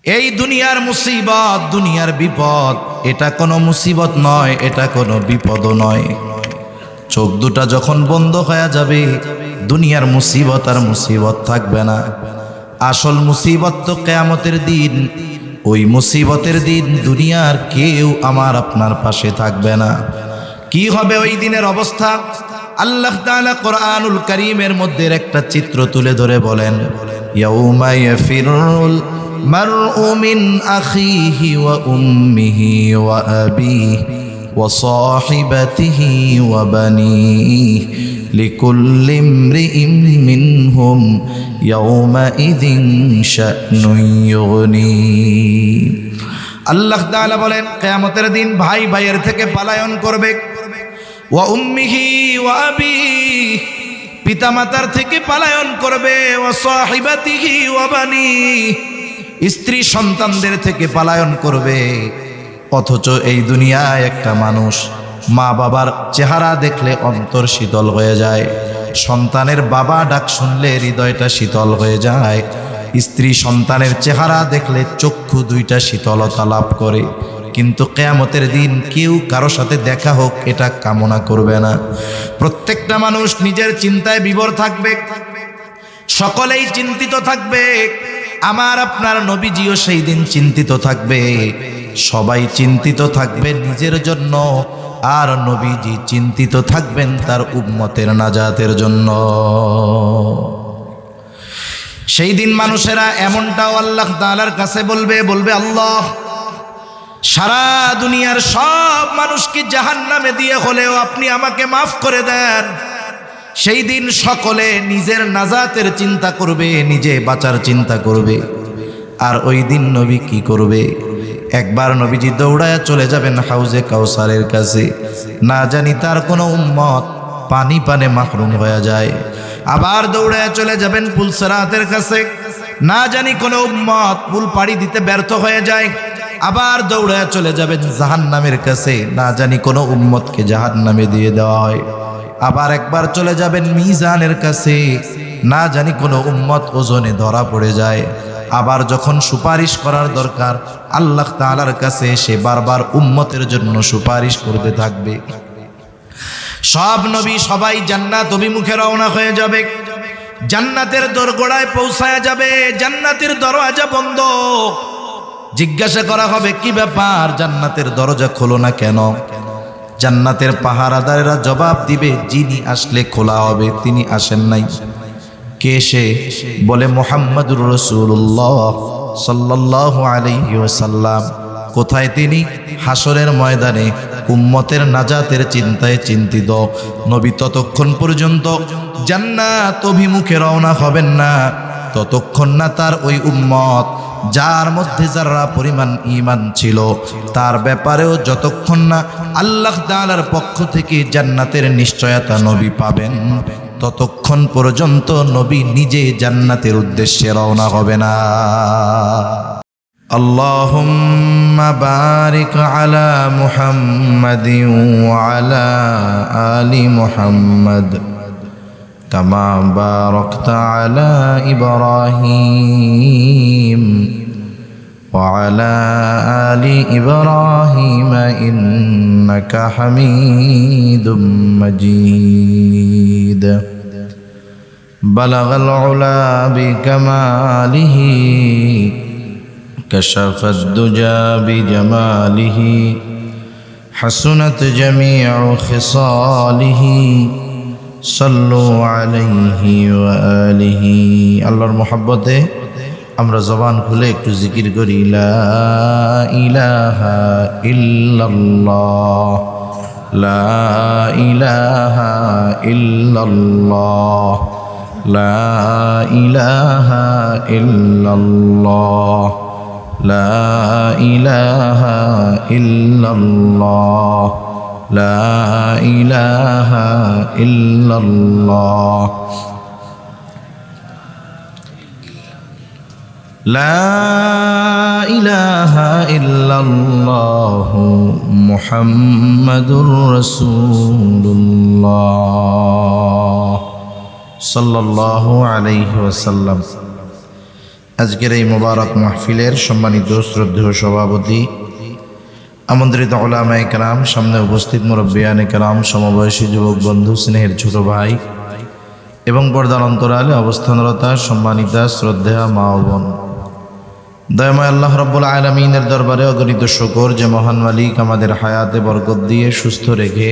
এই দুনিয়ার মুসিবত, দুনিয়ার বিপদ, এটা কোনো মুসিবত নয়, এটা কোনো বিপদও নয়। চোখ দুটা যখন বন্ধ হয়ে যাবে, দুনিয়ার মুসিবত আর মুসিবত থাকবে না। আসল মুসিবত তো কিয়ামতের দিন। ওই মুসিবতের দিন দুনিয়ার কেউ আমার আপনার পাশে থাকবে না। কি হবে ওই দিনের অবস্থা? আল্লাহ তাআলা কোরআনুল কারীমের মধ্যে একটা চিত্র তুলে ধরে বলেন, ইয়াউমা ইয়াফিরুল মারউ মিন আখিহি ওয়া উম্মিহি ওয়া আবিহি ওয়া সাহিবাতিহি ওয়া বানিহি লিকুল্লি ইমরিইম মিনহুম ইয়াউমাইযিন শা'নুন ইউগনি। আল্লাহ তাআলা বলেন, কিয়ামতের দিন ভাই ভাইয়ের থেকে পলায়ন করবে। ওয়া উম্মিহি ওয়া আবিহি, পিতামাতার থেকে পলায়ন করবে। ওয়া সাহিবাতিহি ওয়া বানিহি, স্ত্রী সন্তানদের থেকে পলায়ন করবে। অথচ এই দুনিয়ায় একটা মানুষ মা বাবার চেহারা দেখলে অন্তর শীতল হয়ে যায়, সন্তানের বাবা ডাক শুনলে হৃদয়টা শীতল হয়ে যায়, স্ত্রী সন্তানের চেহারা দেখলে চক্ষু দুইটা শীতলতা লাভ করে। কিন্তু কিয়ামতের দিন কেউ কারো সাথে দেখা হোক এটা কামনা করবে না। প্রত্যেকটা মানুষ নিজের চিন্তায় বিভোর থাকবে, সকলেই চিন্তিত থাকবে। আমার আপনার নবীজিও সেই দিন চিন্তিত থাকবে। সবাই চিন্তিত থাকবে নিজের জন্য, আর নবীজি চিন্তিত থাকবেন তার উম্মতের নাজাতের জন্য। সেই দিন মানুষেরা এমনটাও আল্লাহ তাআলার কাছে বলবে, আল্লাহ, সারা দুনিয়ার সব মানুষকে জাহান্নামে দিয়ে হলেও আপনি আমাকে মাফ করে দেন। সেই দিন সকলে নিজের নাজাতের চিন্তা করবে, নিজে বাঁচার চিন্তা করবে। আর ওই দিন নবী কি করবে? একবার নবীজি দৌড়ায় চলে যাবেন হাউজে কাউসারের কাছে। না জানি তার কোনো উম্মত পানি পানে মাহরুম হয়ে যায়। আবার দৌড়ায় চলে যাবেন পুলসরাতের কাছে। না জানি কোনো উম্মত পুল পাড়ি দিতে ব্যর্থ হয়ে যায়। আবার দৌড়ায় চলে যাবেন জাহান্নামের কাছে। না জানি কোনো উম্মতকে জাহান্নামে দিয়ে দেওয়া হয়। আবার একবার চলে যাবেন মিজানের কাছে। না জানি কোনো উম্মত ওজনে ধরা পড়ে যায়। আবার যখন সুপারিশ করার দরকার আল্লাহ তাআলার কাছে, সে বারবার উম্মতের জন্য সুপারিশ করতে থাকবে। সব নবী সবাই জান্নাত অভিমুখে রওনা হয়ে যাবে, জান্নাতের দোরগোড়ায় পৌঁছায়া যাবে। জান্নাতের দরওয়াজা বন্ধ। জিজ্ঞাসা করা হবে, কি ব্যাপার, জান্নাতের দরজা খোলো না কেন? জান্নাতের পাহারাদারেরা জবাব দিবে, যিনি আসলে খোলা হবে তিনি আসেন নাই। কে সে? বলে মুহাম্মাদুর রাসূলুল্লাহ সাল্লাল্লাহু আলাইহি ওয়াসাল্লাম। কোথায় তিনি? হাসরের ময়দানে উম্মতের নাজাতের চিন্তায় চিন্তিত। নবী ততক্ষণ পর্যন্ত জান্নাত অভিমুখে রওনা হবেন না ততক্ষণ না তার ওই উম্মত, যার মধ্যে যারা পরিমাণ ঈমান ছিল, তার ব্যাপারেও যতক্ষণ না আল্লাহ তাআলার পক্ষ থেকে জান্নাতের নিশ্চয়তা নবী পাবেন, ততক্ষণ পর্যন্ত নবী নিজে জান্নাতের উদ্দেশ্যে রওনা হবে না। আল্লাহুম্মা বারিক আলা মুহাম্মাদিন ওয়া আলা আলি মুহাম্মাদ কামা বারাকতা আলা ইব্রাহিম ওয়া আলা আলি ইব্রাহিম ইন্নাকা হামিদুম মাজিদ। বালাগাল উলা বিকামালিহি কাশাফাদ দুজা বিজামালিহি হাসুনাত জামিউ খিসালিহি সাল্লু আলাইহি ওয়া আলিহি। আল্লাহর মুহাব্বতে আমরা জবান খুলে একটু জিকির করি, লা ইলাহা ইল্লাল্লাহ, লা ইলাহা ইল্লাল্লাহ, লা ইলাহা ইল্লাল্লাহ, লা ইলাহা ইল্লাল্লাহ, লা ইলাহা ইল্লাল্লাহ, লা ইলাহা ইল্লাল্লাহ মুহাম্মাদুর রাসূলুল্লাহ সাল্লাল্লাহু আলাইহি ওয়াসাল্লাম। আজকের এই মোবারক মাহফিলের সম্মানিত শ্রদ্ধেয় সভাপতি, আমন্ত্রিত উলামায়ে কেরাম, সামনে উপস্থিত মুরব্বিয়ানে কেরাম, সমবয়সী যুবক বন্ধু, স্নেহের ছোট ভাই এবং পর্দার অন্তরালে অবস্থানরতা সম্মানিতা শ্রদ্ধেয়া মা ও বোন, দয়াময় আল্লাহ রাব্বুল আলামিনের দরবারে অগণিত শুকর যে মহান মালিক আমাদের হায়াতে বরকত দিয়ে সুস্থ রেখে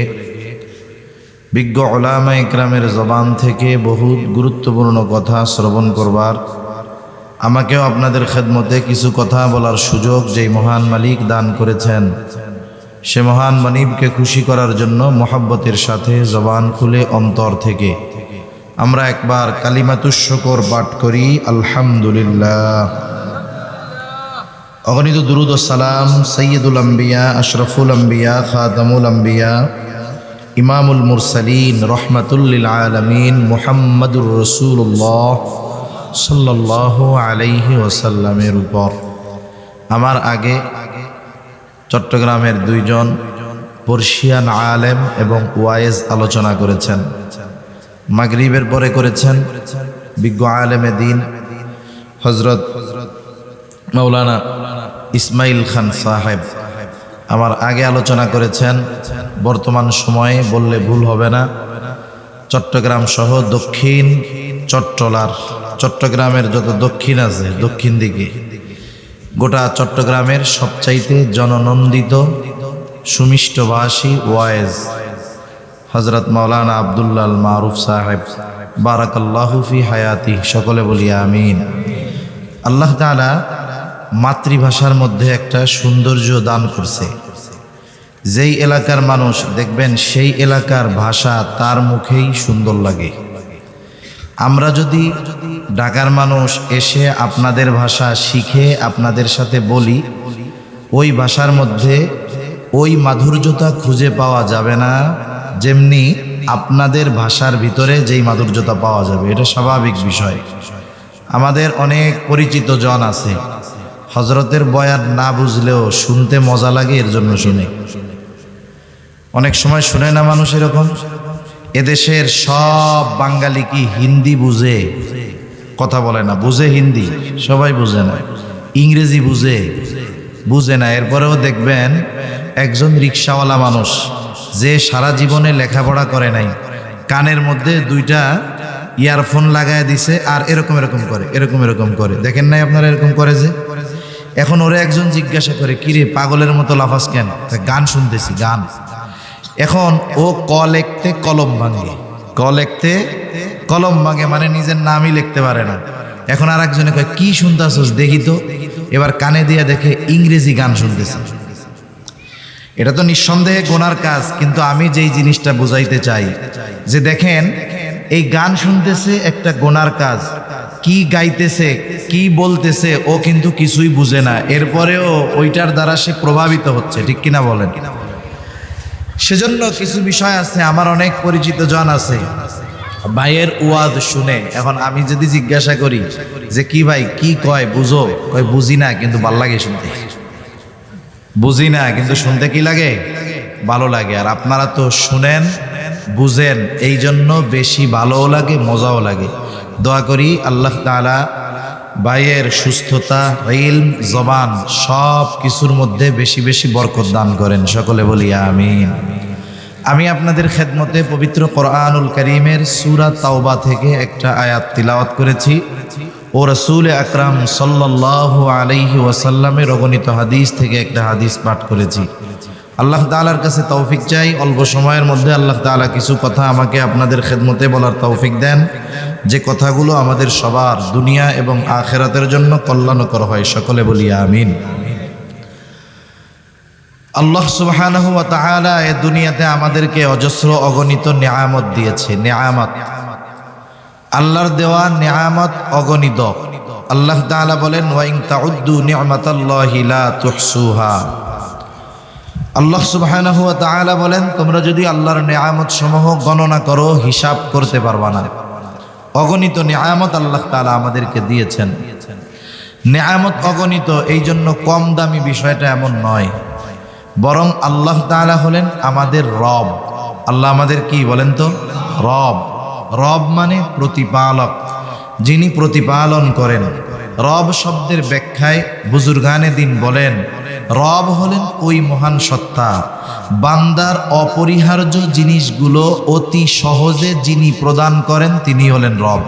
বিজ্ঞ উলামায়ে কেরামের জবান থেকে বহুত গুরুত্বপূর্ণ কথা শ্রবণ করবার, আমাকেও আপনাদের খেদমতে কিছু কথা বলার সুযোগ যেই মহান মালিক দান করেছেন, সে মহান মালিককে খুশি করার জন্য মোহাব্বতের সাথে জবান খুলে অন্তর থেকে আমরা একবার কালিমাতুশ শুকর পাঠ করি, আলহামদুলিল্লাহ। অগণিত দুরুদ ও সালাম সৈয়দুল আম্বিয়া, আশরাফুল আম্বিয়া, খাতামুল আম্বিয়া, ইমামুল মুরসালিন, রহমাতুল লিল আলামিন, মুহাম্মাদুর রাসূলুল্লাহ সাল্লাল্লাহু আলাইহি ওয়াসাল্লামের উপর। আমার আগে চট্টগ্রামের দুইজন পর্শিয়ান আলেম এবং ওয়াইজ আলোচনা করেছেন। মাগরিবের পরে করেছেন বিজ্ঞ আলেমে দ্বীন হযরত মাওলানা ইসমাইল খান সাহেব। আমার আগে আলোচনা করেছেন, বর্তমান সময়ে বললে ভুল হবে না, চট্টগ্রাম সহ দক্ষিণ চট্টগ্রামের যত দক্ষিণ আছে, দক্ষিণ দিকে গোটা চট্টগ্রামের সবচাইতে জননন্দিত সুমিষ্টভাষী ওয়াইজ হযরত মাওলানা আব্দুল্লাহ আল মারুফ সাহেব, বারাকাল্লাহু ফি হায়াতি। সকলে বলি আমিন। আল্লাহ তাআলা মাতৃভাষার মধ্যে একটা সৌন্দর্য দান করছে। যেই এলাকার মানুষ দেখবেন সেই এলাকার ভাষা তার মুখেই সুন্দর লাগে। আমরা যদি ঢাকার মানুষ এসে আপনাদের ভাষা শিখে আপনাদের সাথে বলি, ওই ভাষার মধ্যে ওই মাধুর্যতা খুঁজে পাওয়া যাবে না যেমনি আপনাদের ভাষার ভিতরে যেই মাধুর্যতা পাওয়া যাবে। এটা স্বাভাবিক বিষয়। আমাদের অনেক পরিচিত জন আছে, হযরতের বয়ান না বুঝলেও শুনতে মজা লাগে, এর জন্য শুনে। অনেক সময় শুনে না মানুষ এরকম, এদেশের সব বাঙালি কি হিন্দি বুঝে? কথা বলে না, বুঝে হিন্দি? সবাই বুঝে না। ইংরেজি বুঝে না। এরপরেও দেখবেন একজন রিক্সাওয়ালা মানুষ যে সারা জীবনে লেখাপড়া করে নাই, কানের মধ্যে দুইটা ইয়ারফোন লাগায় দিছে আর এরকম করে। দেখেন নাই আপনারা এরকম করে যে? এখন ওরে একজন জিজ্ঞাসা করে, কিরে পাগলের মতো লাফাস কেন? গান শুনতেছি, গান। এখন ও ক লিখতে কলম ভাঙে, মানে নিজের নামই লিখতে পারে না। এখন আর একজনে কয়, কি শুনতেছস দেখি তো। এবার কানে দিয়ে দেখে ইংরেজি গান শুনতেছে। এটা তো নিঃসন্দেহে গোনার কাজ, কিন্তু আমি যেই জিনিসটা বুঝাইতে চাই যে দেখেন, এই গান শুনতেছে একটা গোনার কাজ, কি গাইতেছে কি বলতেছে ও কিন্তু কিছুই বুঝে না, এরপরেও ওইটার দ্বারা সে প্রভাবিত হচ্ছে। ঠিক কিনা বলেন? সেজন্য কিছু বিষয় আছে, আমার অনেক পরিচিত জন আছে, ভাইয়ের ওয়াজ শুনে এখন আমি যদি জিজ্ঞাসা করি যে কি ভাই কি কয় বুঝো, কয় বুঝি না কিন্তু ভাল লাগে শুনতে। বুঝি না কিন্তু শুনতে কি লাগে? ভালো লাগে। আর আপনারা তো শুনেন, বুঝেন, এই জন্য বেশি ভালোও লাগে, মজাও লাগে। দোয়া করি আল্লাহ তাআলা ভাইয়ের সুস্থতা, ইলম, জবান সব কিছুর মধ্যে বেশি বেশি বরকত দান করেন। সকলে বলি আমিন। আমি আপনাদের খেদমতে পবিত্র কোরআনুল কারীমের সূরা তাওবা থেকে একটা আয়াত তিলাওয়াত করেছি ও রাসূল আকরাম সাল্লাল্লাহু আলাইহি ওয়াসাল্লামের অগণিত হাদিস থেকে একটা হাদিস পাঠ করেছি। আল্লাহ তাআলার কাছে তৌফিক চাই, অল্প সময়ের মধ্যে আল্লাহ তাআলা কিছু কথা আমাকে আপনাদের খেদমতে বলার তৌফিক দেন, যে কথাগুলো আমাদের সবার দুনিয়া এবং আখিরাতের জন্য কল্যাণকর হয়। সকলে বলি আমিন। আল্লাহ সুবহানাহু ওয়া তাআলা এই দুনিয়াতে আমাদেরকে অজস্র অগণিত নিয়ামত দিয়েছে। নিয়ামত, আল্লাহর দেওয়া নিয়ামত অগণিত। আল্লাহ তাআলা বলেন, ওয়া ইন তাউদ্দু নি'মাতাল্লাহি লা তুহসুহা। আল্লাহ সুবহানাহু ওয়া তাআলা বলেন, তোমরা যদি আল্লাহর নিয়ামত সমূহ গণনা করো হিসাব করতে পারবা না। অগণিত নিয়ামত আল্লাহ তাআলা আমাদেরকে দিয়েছেন। নিয়ামত অগণিত, এই জন্য কম দামি বিষয়টা এমন নয়, বরং আল্লাহ তাআলা হলেন আমাদের রব। আল্লাহ আমাদের কি বলেন তো? রব। রব মানে প্রতিপালক, যিনি প্রতিপালন করেন। রব শব্দের ব্যাখ্যায় বুজুর্গানে দিন বলেন, রব হলেন ওই মহান সত্তা বান্দার অপরিহার্য জিনিসগুলো অতি সহজে যিনি প্রদান করেন তিনি হলেন রব।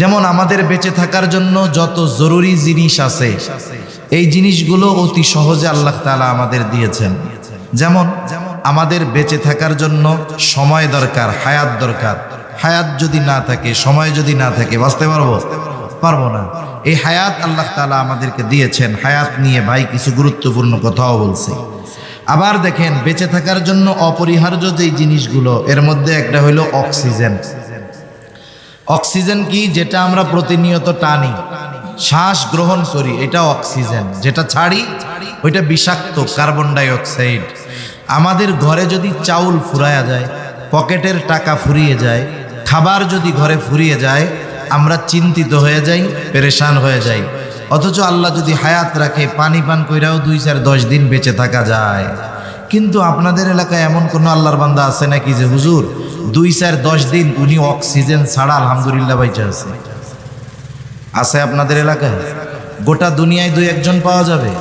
যেমন আমাদের বেঁচে থাকার জন্য যত জরুরি জিনিস আছে এই জিনিসগুলো অতি সহজে আল্লাহ তাআলা আমাদের দিয়েছেন। যেমন আমাদের বেঁচে থাকার জন্য সময় দরকার, হায়াত দরকার। হায়াত যদি না থাকে, সময় যদি না থাকে, বাঁচতে পারবো না। এই হায়াত আল্লাহ তাআলা আমাদেরকে দিয়েছেন। হায়াত নিয়ে ভাই কিছু গুরুত্বপূর্ণ কথাও বলছে। আবার দেখেন, বেঁচে থাকার জন্য অপরিহার্য যেই জিনিসগুলো, এর মধ্যে একটা হইল অক্সিজেন। অক্সিজেন কি? যেটা আমরা প্রতিনিয়ত টানি, শ্বাস গ্রহণ করি, এটা অক্সিজেন। যেটা ছাড়ি ওইটা বিষাক্ত কার্বন ডাই অক্সাইড। আমাদের ঘরে যদি চাউল ফুরায়া যায়, পকেটের টাকা ফুরিয়ে যায়, খাবার যদি ঘরে ফুরিয়ে যায়, আমরা চিন্তিত হয়ে যাই, পেরেশান হয়ে যাই। অথচ আল্লাহ যদি হায়াত রাখে, পানি পান কইরাও 2-4-10 দিন বেঁচে থাকা যায়। কিন্তু আপনাদের এলাকায় এমন কোনো আল্লাহর বান্দা আছে নাকি যে হুজুর 2-4-10 দিন উনি অক্সিজেন ছাড়া আলহামদুলিল্লাহ বাইচা আছে? আছে আপনাদের এলাকায়? গোটা দুনিয়ায় 2-1 জন পাওয়া যাবে।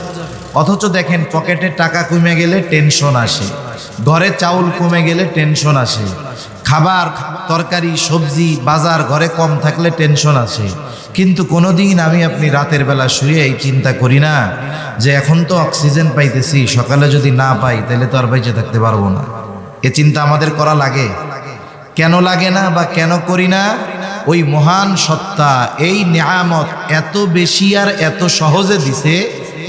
অথচ দেখেন, পকেটে টাকা কমে গেলে টেনশন আসে, ঘরে চাউল কমে গেলে টেনশন আসে, খাবার তরকারি সবজি বাজার ঘরে কম থাকলে টেনশন আসে। কিন্তু কোনোদিন আমি আপনি রাতের বেলা শুয়ে এই চিন্তা করি না যে এখন তো অক্সিজেন পাইতেছি, সকালে যদি না পাই তাহলে তো আর বেঁচে থাকতে পারবো না। এ চিন্তা আমাদের করা লাগে? কেন লাগে না বা কেন করি না? ওই মহান সত্তা এই নিয়ামত এত বেশি আর এত সহজে দিছে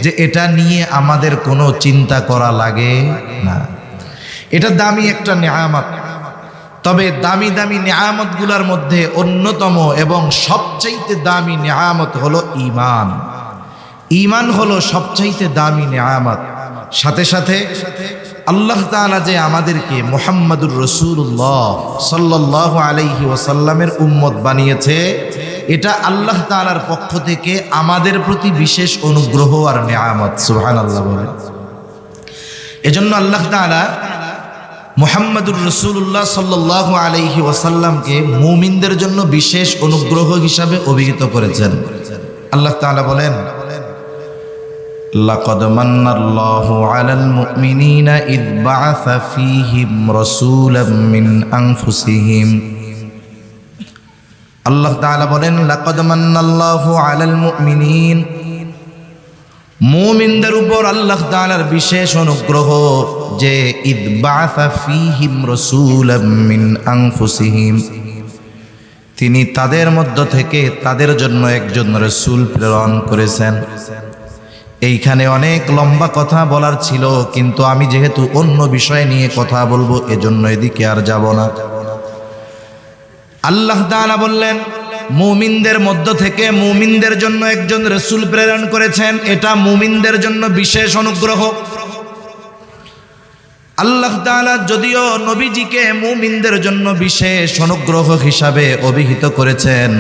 যে এটা নিয়ে আমাদের কোনো চিন্তা করা লাগে না। এটা দামি একটা নিয়ামত। তবে দামি দামি নিয়ামতগুলোর মধ্যে অন্যতম এবং সবচাইতে দামি নিয়ামত হলো ঈমান। ঈমান হলো সবচাইতে দামি নিয়ামত। সাথে সাথে আল্লাহ তাআলা যে আমাদেরকে মুহাম্মাদুর রাসূলুল্লাহ সাল্লাল্লাহু আলাইহি ওয়াসাল্লামের উম্মত বানিয়েছে, এটা আল্লাহ তাআলার পক্ষ থেকে আমাদের প্রতি বিশেষ অনুগ্রহ আর নিয়ামত। সুবহানাল্লাহ বলেন। এজন্য আল্লাহ তাআলা মুহাম্মাদুর রাসূলুল্লাহ সাল্লাল্লাহু আলাইহি ওয়াসাল্লামকে মুমিনদের জন্য বিশেষ অনুগ্রহ হিসাবে অভিহিত করেছেন। আল্লাহ তাআলা বলেন, লাকাদ মান্নাল্লাহু আলাল মুমিনিনা ইয বাআসা ফীহিম রাসূলাম মিন আনফুসিহিম। আল্লাহ তাআলা বলেন, লাকাদ মান্নাল্লাহু আলাল মুমিনিন, মুমিনদের উপর আল্লাহ তাআলার বিশেষ অনুগ্রহ যে ইয বাআসা ফীহিম রাসূলাম মিন আনফুসিহিম, তিনি তাদের মধ্য থেকে তাদের জন্য একজন রাসূল প্রেরণ করেছেন। এইখানে অনেক লম্বা কথা বলার ছিল, কিন্তু আমি যেহেতু অন্য বিষয় নিয়ে কথা বলবো এজন্য এদিকে আর যাব না। আল্লাহ তাআলা বললেন, মুমিনদের মধ্য থেকে মুমিনদের জন্য একজন রাসূল প্রেরণ করেছেন। এটা মুমিনদের জন্য বিশেষ অনুগ্রহ। আল্লাহ তাআলা যদিও নবীজিকে মুমিনদের জন্য বিশেষ অনুগ্রহ হিসাবে অভিহিত করেছেন,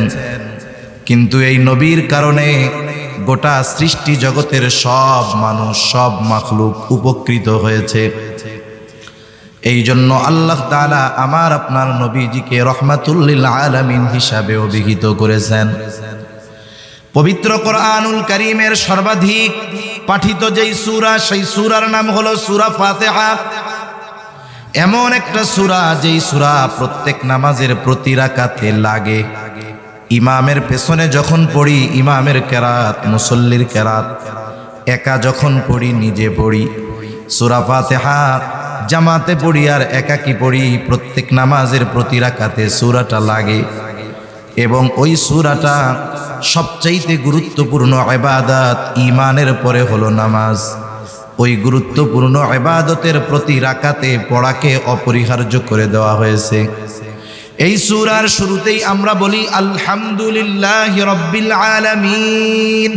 কিন্তু এই নবীর কারণে গোটা সৃষ্টি জগতের সব মানুষ, সব মাখলুক উপকৃত হয়েছে। এই জন্য আল্লাহ তাআলা আমার আপনার নবীজিকে রহমাতুল লিল আলামিন হিসাবে অভিহিত করেছেন। পবিত্র কোরআনুল কারীমের সর্বাধিক পাঠিত যেই সূরা, সেই সূরার নাম হলো সূরা ফাতিহা। এমন একটা সূরা যেই সূরা প্রত্যেক নামাজের প্রতি রাকাতে লাগে। ইমামের পেছনে যখন পড়ি, ইমামের কেরাত, মুসল্লির কেরাত, একা যখন পড়ি, নিজে পড়ি, সূরা ফাতিহা জামাতে পড়ি আর একাকি পড়ি, প্রত্যেক নামাজের প্রতি রাকাতে সূরাটা লাগে। এবং ওই সূরাটা সবচাইতে গুরুত্বপূর্ণ ইবাদত, ঈমানের পরে হলো নামাজ। ওই গুরুত্বপূর্ণ ইবাদতের প্রতি রাকাতে পড়াকে অপরিহার্য করে দেওয়া হয়েছে। এই সূরার শুরুতেই আমরা বলি আলহামদুলিল্লাহি রাব্বিল আলামিন।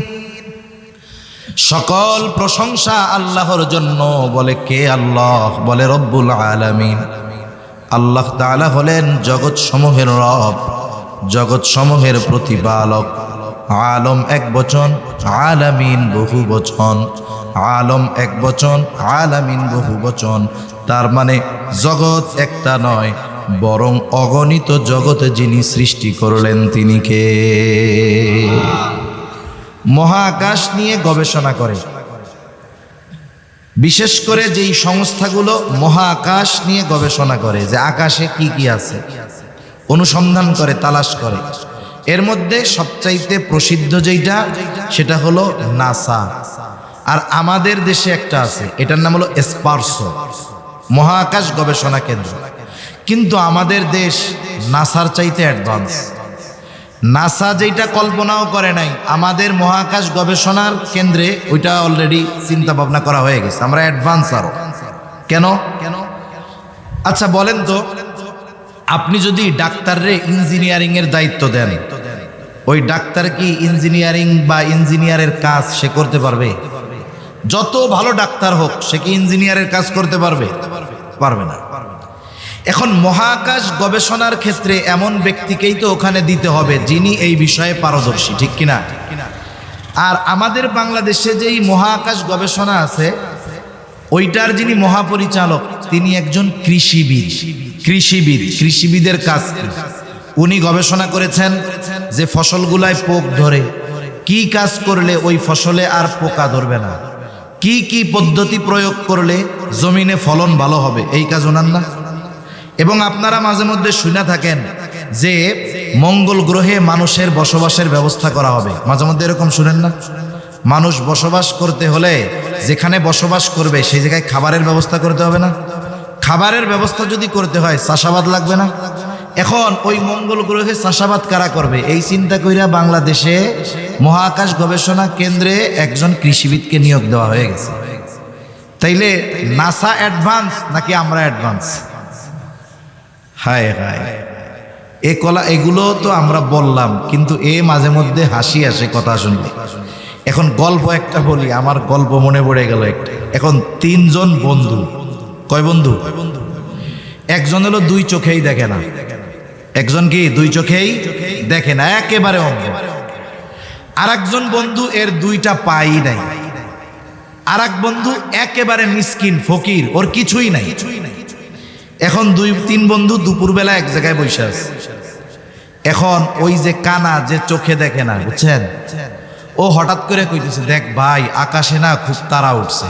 সকল প্রশংসা আল্লাহর জন্য। বলে কে? আল্লাহ। বলে রব্বুল আলামিন। আল্লাহ তাআলা হলেন জগৎ সমূহের রব, জগৎ সমূহের প্রতিপালক। আলম এক বচন, আলামিন বহু বচন। আলম এক বচন, আলামিন বহু বচন। তার মানে জগৎ একটা নয়, বরং অগণিত জগৎ যিনি সৃষ্টি করলেন তিনি কে? মহাকাশ নিয়ে গবেষণা করে, বিশেষ করে যেই সংস্থাগুলো মহাকাশ নিয়ে গবেষণা করে যে আকাশে কি কি আছে, অনুসন্ধান করে, তালাশ করে, এর মধ্যে সবচাইতে প্রসিদ্ধ যেটা সেটা হলো নাসা। আর আমাদের দেশে একটা আছে, এটার নাম হলো স্পারসো, মহাকাশ গবেষণা কেন্দ্র। কিন্তু আমাদের দেশ নাসার চাইতে অ্যাডভান্স। নাসা যেটা কল্পনাও করে নাই, আমাদের মহাকাশ গবেষণার কেন্দ্রে ওইটা অলরেডি চিন্তা ভাবনা করা হয়ে গেছে, আমরা অ্যাডভান্স আরো। কেন? আচ্ছা বলেন তো, আপনি যদি ডাক্তাররে ইঞ্জিনিয়ারিং এর দায়িত্ব দেন, ওই ডাক্তার কি ইঞ্জিনিয়ারিং বা ইঞ্জিনিয়ারের কাজ সে করতে পারবে? যত ভালো ডাক্তার হোক, সে কি ইঞ্জিনিয়ারের কাজ করতে পারবে? পারবে না। এখন মহাকাশ গবেষণার ক্ষেত্রে এমন ব্যক্তিকেই তো ওখানে দিতে হবে যিনি এই বিষয়ে পারদর্শী, ঠিক কিনা? আর আমাদের বাংলাদেশে যেই মহাকাশ গবেষণা আছে, ওইটার যিনি মহাপরিচালক তিনি একজন কৃষিবিদ। কৃষিবিদের কাজ উনি গবেষণা করেছেন যে ফসলগুলায় পোক ধরে, কি কাজ করলে ওই ফসলে আর পোকা ধরবে না, কি কি পদ্ধতি প্রয়োগ করলে জমিনে ফলন ভালো হবে, এই কাজ ওনার না? এবং আপনারা মাঝে মধ্যে শুনে থাকেন যে মঙ্গল গ্রহে মানুষের বসবাসের ব্যবস্থা করা হবে, মাঝে মধ্যে এরকম শুনেন না? মানুষ বসবাস করতে হলে যেখানে বসবাস করবে সেই জায়গায় খাবারের ব্যবস্থা করতে হবে না? খাবারের ব্যবস্থা যদি করতে হয় চাষাবাদ লাগবে না? এখন ওই মঙ্গল গ্রহে চাষাবাদ কারা করবে, এই চিন্তা কইরা বাংলাদেশে মহাকাশ গবেষণা কেন্দ্রে একজন কৃষিবিদকে নিয়োগ দেওয়া হয়ে গেছে। তাইলে নাসা অ্যাডভান্স নাকি আমরা অ্যাডভান্স? হায় হায়, এগুলো তো আমরা বললাম, কিন্তু মাঝে মধ্যে হাসি আসে কথা শুনলে। এখন গল্প একটা বলি, আমার গল্প মনে পড়ে গেল একটা। এখন 3 জন বন্ধু, কয় বন্ধু? একজন হলো 2 চোখেই দেখে না, একজন কি 2 চোখেই দেখে না, একেবারে অন্ধ। আর একজন বন্ধু এর 2টা পাই নাই। আর এক বন্ধু একেবারে মিসকিন ফকির, ওর কিছুই নাই। এখন 2-3 বন্ধু দুপুরবেলা এক জায়গায় বসে আছে। এখন ওই যে কানা, যে চোখে দেখে না, বুঝছেন, ও হঠাৎ করে কইতেছে, দেখ ভাই আকাশে না খুব তারা উঠছে।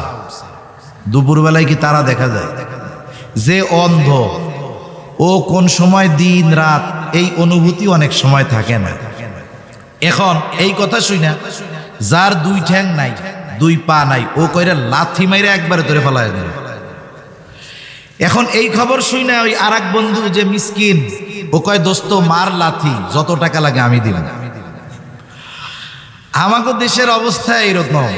দুপুরবেলায় কি তারা দেখা যায়? যে অন্ধ, ও কোন সময় দিন রাত এই অনুভূতি অনেক সময় থাকে না। এখন এই কথা শুনা যার 2 ঠ্যাং নাই, 2 পা নাই, ও কইরা লাথি মাইরে একবারে ধরে ফেলায় দিল। এখন এই খবর শুনা ওই আর এক বন্ধু যে মিসকিন, ও কয়, দোস্ত মার লাথি, যত টাকা লাগে আমি দিব। আমাদের দেশের অবস্থা এইরকম,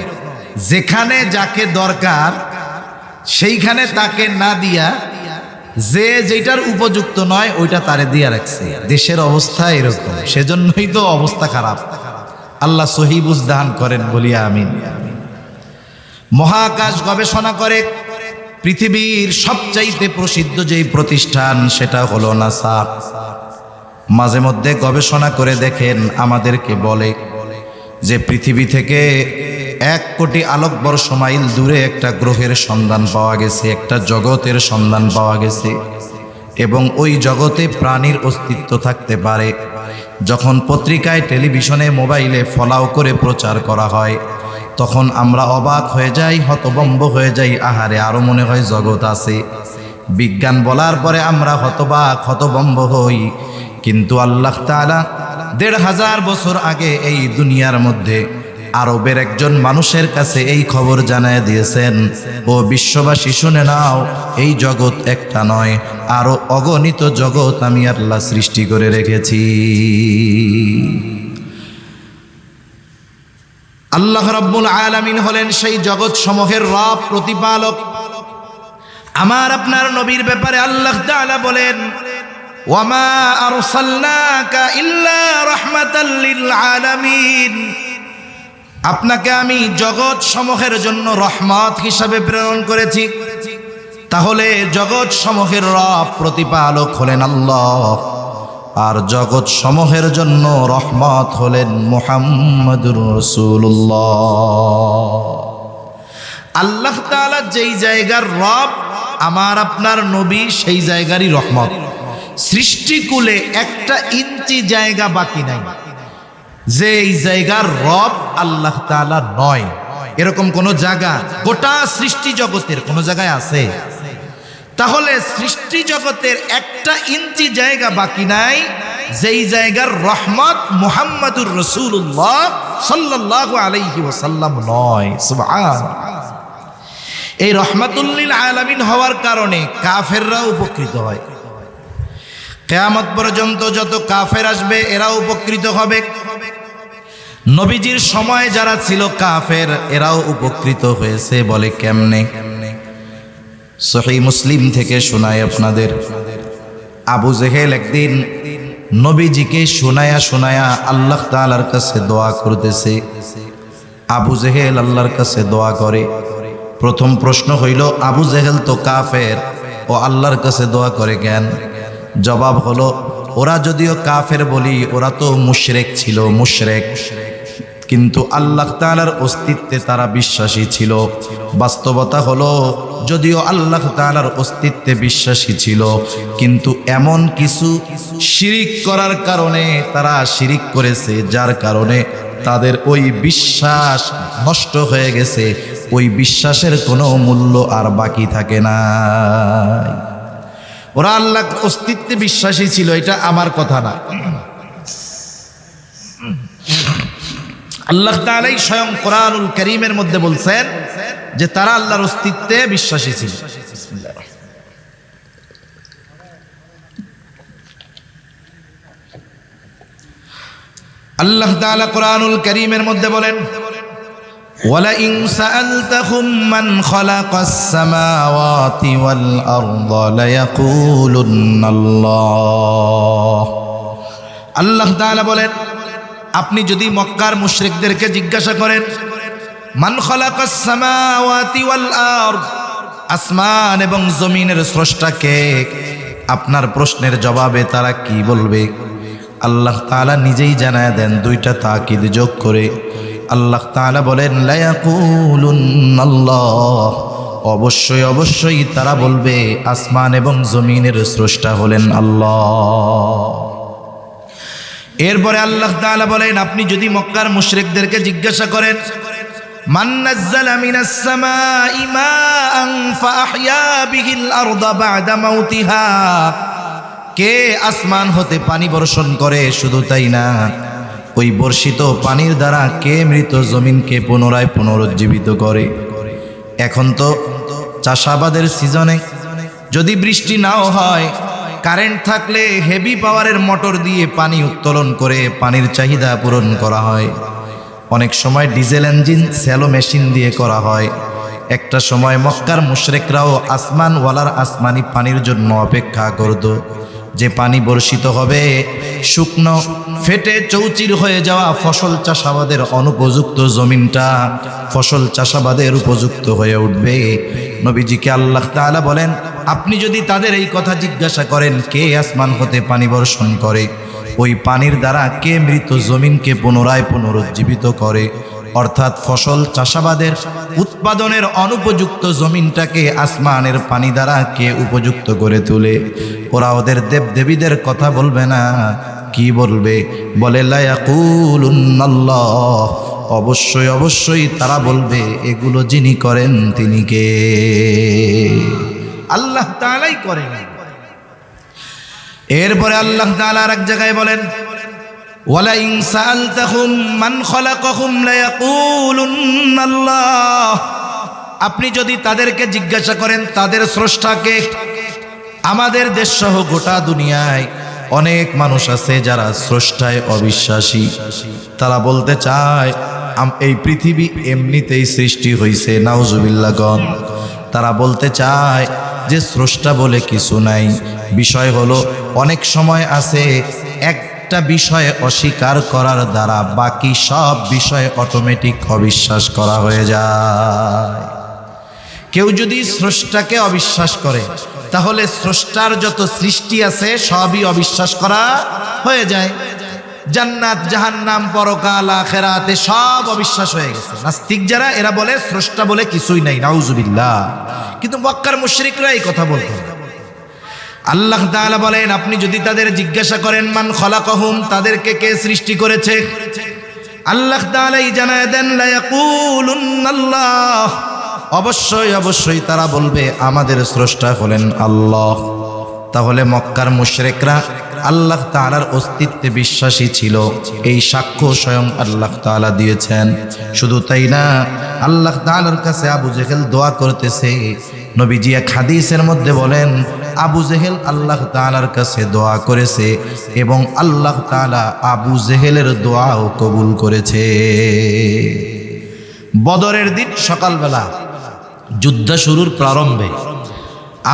যেখানে যাকে দরকার সেইখানে তাকে না দিয়া যে যেটার উপযুক্ত নয় ওইটা তারে দিয়া রাখছে। দেশের অবস্থা এরকম, সেজন্যই তো অবস্থা খারাপ। আল্লাহ সহি বুঝ দান করেন, বলিয়া আমিন। মহাকাশ গবেষণা করে পৃথিবীর সবচাইতে প্রসিদ্ধ যেই প্রতিষ্ঠান সেটা হলো নাসা। মাঝে মধ্যে গবেষণা করে দেখেন, আমাদেরকে বলে যে পৃথিবী থেকে 1 কোটি আলোকবর্ষ মাইল দূরে একটা গ্রহের সন্ধান পাওয়া গেছে, একটা জগতের সন্ধান পাওয়া গেছে, এবং ওই জগতে প্রাণীর অস্তিত্ব থাকতে পারে। যখন পত্রিকায়, টেলিভিশনে, মোবাইলে ফলাও করে প্রচার করা হয়, তখন আমরা অবাক হয়ে যাই, হতভম্ব হয়ে যাই। আহারে, আরো মনে হয় জগৎ আছে। বিজ্ঞান বলার পরে আমরা হতবাক, হতভম্ব হই। কিন্তু আল্লাহ তাআলা 1500 বছর আগে এই দুনিয়ার মধ্যে আরবের একজন মানুষের কাছে এই খবর জানায় দিয়েছেন, ও বিশ্ববাসী শুনে নাও, এই জগৎ একটা নয়, আরো অগণিত জগৎ আমি আল্লাহ সৃষ্টি করে রেখেছি। আল্লাহ রাব্বুল আলামিন হলেন সেই জগৎ সমূহের রব, প্রতিপালক। আমার আপনার নবীর ব্যাপারে আল্লাহ তাআলা বলেন, ওয়ামা আরসালনাকা ইল্লা রাহমাতাল লিল আলামিন, আপনাকে আমি জগৎ সমূহের জন্য রহমত হিসাবে প্রেরণ করেছি। তাহলে জগৎ সমূহের রব, প্রতিপালক হলেন আল্লাহ, আর জগৎ সমূহের জন্য রহমত হলেন মুহাম্মদুর রাসূলুল্লাহ। আল্লাহ তাআলা যেই জায়গার রব, আমার আপনার নবী সেই জায়গারই রহমত। সৃষ্টিকুলে 1 ইঞ্চি জায়গা বাকি নাই। যে এই জায়গার রব আল্লাহ তাআলা নয়, এরকম কোন জায়গা গোটা সৃষ্টি জগতের কোন জায়গায় আছে? তাহলে সৃষ্টি জগতের একটা ইঞ্চি জায়গা বাকি নাই যেই জায়গার রহমত মুহাম্মাদুর রাসূলুল্লাহ সাল্লাল্লাহু আলাইহি ওয়াসাল্লাম নয়। সুবহানাল্লাহ। এই রহমাতুল লিল আলামিন হওয়ার কারণে কাফেররাও উপকৃত হয়। কিয়ামত পর্যন্ত যত কাফের আসবে এরাও উপকৃত হবে। নবীজির সময় যারা ছিল কাফের এরাও উপকৃত হয়েছে। বলে কেমনে? সহিহ মুসলিম থেকে শোনায় আপনাদের। আবু জেহেল একদিন নবীজিকে শোনায়া শোনায়া আল্লাহ তাআলার কাছে দোয়া করতেছে। আবু জেহেল আল্লাহর কাছে দোয়া করে। প্রথম প্রশ্ন হইল, আবু জেহেল তো কাফের, ও আল্লাহর কাছে দোয়া করে কেন? জবাব হলো, ওরা যদিও কাফের বলি, ওরা তো মুশরিক ছিল, মুশরিক, কিন্তু আল্লাহ তাআলার অস্তিত্বে তারা বিশ্বাসী ছিল। বাস্তবতা হলো যদিও আল্লাহ তাআলার অস্তিত্বে বিশ্বাসী ছিল, কিন্তু এমন কিছু শিরিক করার কারণে তারা শিরিক করেছে, যার কারণে তাদের ওই বিশ্বাস নষ্ট হয়ে গেছে। ওই বিশ্বাসের কোনো মূল্য আর বাকি থাকে না। ওরা আল্লাহর অস্তিত্বে বিশ্বাসী ছিল, এটা আমার কথা না। আল্লাহ তাআলাই স্বয়ং কোরআনুল কারীমের মধ্যে বলছেন যে তারা আল্লাহর অস্তিত্বে বিশ্বাসী ছিল। আল্লাহ তাআলা কোরআনুল কারীমের মধ্যে বলেন, ওয়ালাইন সাআলতাহুম মান খালাকাস সামাওয়াতি ওয়াল আরদা লায়াকুলুন্নাল্লাহ। আল্লাহ তাআলা বলেন, আপনি যদি মক্কার মুশরিকদেরকে জিজ্ঞাসা করেন, মান খালাকাস সামাওয়াতি ওয়াল আরদ, আসমান এবং জমিনের স্রষ্টা কে, আপনার প্রশ্নের জবাবে তারা কি বলবে? আল্লাহ তাআলা নিজেই জানায় দেন, দুইটা তাকিদ যোগ করে আল্লাহ তাআলা বলেন, লায়াকুলুন্নাল্লাহ, অবশ্যই অবশ্যই তারা বলবে আসমান এবং জমিনের স্রষ্টা হলেন আল্লাহ। এরপরে আল্লাহ তাআলা বলেন, আপনি যদি মক্কার মুশরিকদেরকে জিজ্ঞাসা করেন, মান নাযালা মিনাস সামাই মাআন ফাআহইয়া বিহিল আরদা বা'দা মাউতিহা, কে আসমান হতে পানি বর্ষণ করে, শুধু তাই না ওই বর্ষিত পানির দ্বারা কে মৃত জমিনকে পুনরায় পুনরুজ্জীবিত করে। এখন তো চাষাবাদের সিজনে যদি বৃষ্টি নাও হয়, কারেন্ট থাকলে হেভি পাওয়ারের মোটর দিয়ে পানি উত্তোলন করে পানির চাহিদা পূরণ করা হয়। অনেক সময় ডিজেল ইঞ্জিন স্যালো মেশিন দিয়ে করা হয়। একটা সময় মক্কার মুশরিকরাও আসমানওয়ালার আসমানি পানির জন্য অপেক্ষা করত, যে পানি বর্ষিত হবে, শুকনো ফেটে চৌচির হয়ে যাওয়া ফসল চাষাবাদের অনুপযুক্ত জমিনটা ফসল চাষাবাদের উপযুক্ত হয়ে উঠবে। নবীজিকে আল্লাহ তাআলা বলেন, আপনি যদি তাদের এই কথা জিজ্ঞাসা করেন, কে আসমান হতে পানি বর্ষণ করে, ওই পানির দ্বারা কে মৃত জমিনকে পুনরায় পুনরুজ্জীবিত করে, অর্থাৎ ফসল চাষাবাদের উৎপাদনের অনুপযুক্ত জমিনটাকে আসমানের পানি দ্বারা কে উপযুক্ত করে তোলে, ওরা ওদের দেবদেবীদের কথা বলবে না, কি বলবে? বলে লায়াকুলুন্নাল্লাহ, অবশ্যই অবশ্যই তারা বলবে এগুলো যিনি করেন তিনি কে? আল্লাহ তাআলাই করেন। এরপরে আল্লাহ তাআলা আর এক জায়গায় বলেন, ওয়ালাইন সাআলতাহুম মান খালাকাহুম লায়াকুলুন্নাল্লাহ, আপনি যদি তাদেরকে জিজ্ঞাসা করেন তাদের স্রষ্টাকে। আমাদের দেশ সহ গোটা দুনিয়ায় অনেক মানুষ আছে যারা স্রষ্টায় অবিশ্বাসী। তারা বলতে চায় এই পৃথিবী এমনিতেই সৃষ্টি হয়েছে, নাউজুবিল্লাহ গণ। তারা বলতে চায় যে স্রষ্টা বলে কিছু নাই। বিষয় হলো, অনেক সময় আছে একটা বিষয়ে অস্বীকার করার দ্বারা বাকি সব বিষয়ে অটোমেটিক অবিশ্বাস করা হয়ে যায়। কেউ যদি স্রষ্টাকে অবিশ্বাস করে, তাহলে স্রষ্টার যত সৃষ্টি আছে সবই অবিশ্বাস করা হয়ে যায়। জান্নাত, জাহান্নাম, পরকাল, আখিরাতে সব অবিশ্বাস হয়ে গেছে। নাস্তিক যারা, এরা বলে স্রষ্টা বলে কিছুই নাই, নাউজুবিল্লাহ। কিন্তু মক্কার মুশরিকরা এই কথা বলতো। আল্লাহ তাআলা বলেন, আপনি যদি তাদের জিজ্ঞাসা করেন মান খালাকাহুম, তাদেরকে কে সৃষ্টি করেছে, আল্লাহ তাআলাই জানায় দেন লা ইয়াকুলুন্নাল্লাহ, অবশ্যই অবশ্যই তারা বলবে আমাদের স্রষ্টা হলেন আল্লাহ। তাহলে মক্কার মুশরিকরা আল্লাহ তাআলার অস্তিত্বে বিশ্বাসী ছিল, এই সাক্ষ্য স্বয়ং আল্লাহ তাআলা দিয়েছেন। শুধু তাই না, আল্লাহ তাআলার কাছে আবু জেহেল দোয়া করতেছে। নবীজি এক হাদিসের মধ্যে বলেন আবু জেহেল আল্লাহ তাআলার কাছে দোয়া করেছে এবং আল্লাহ তাআলা আবু জেহেলের দোয়াও কবুল করেছে। বদরের দিন সকালবেলা যুদ্ধ শুরুর প্রারম্ভে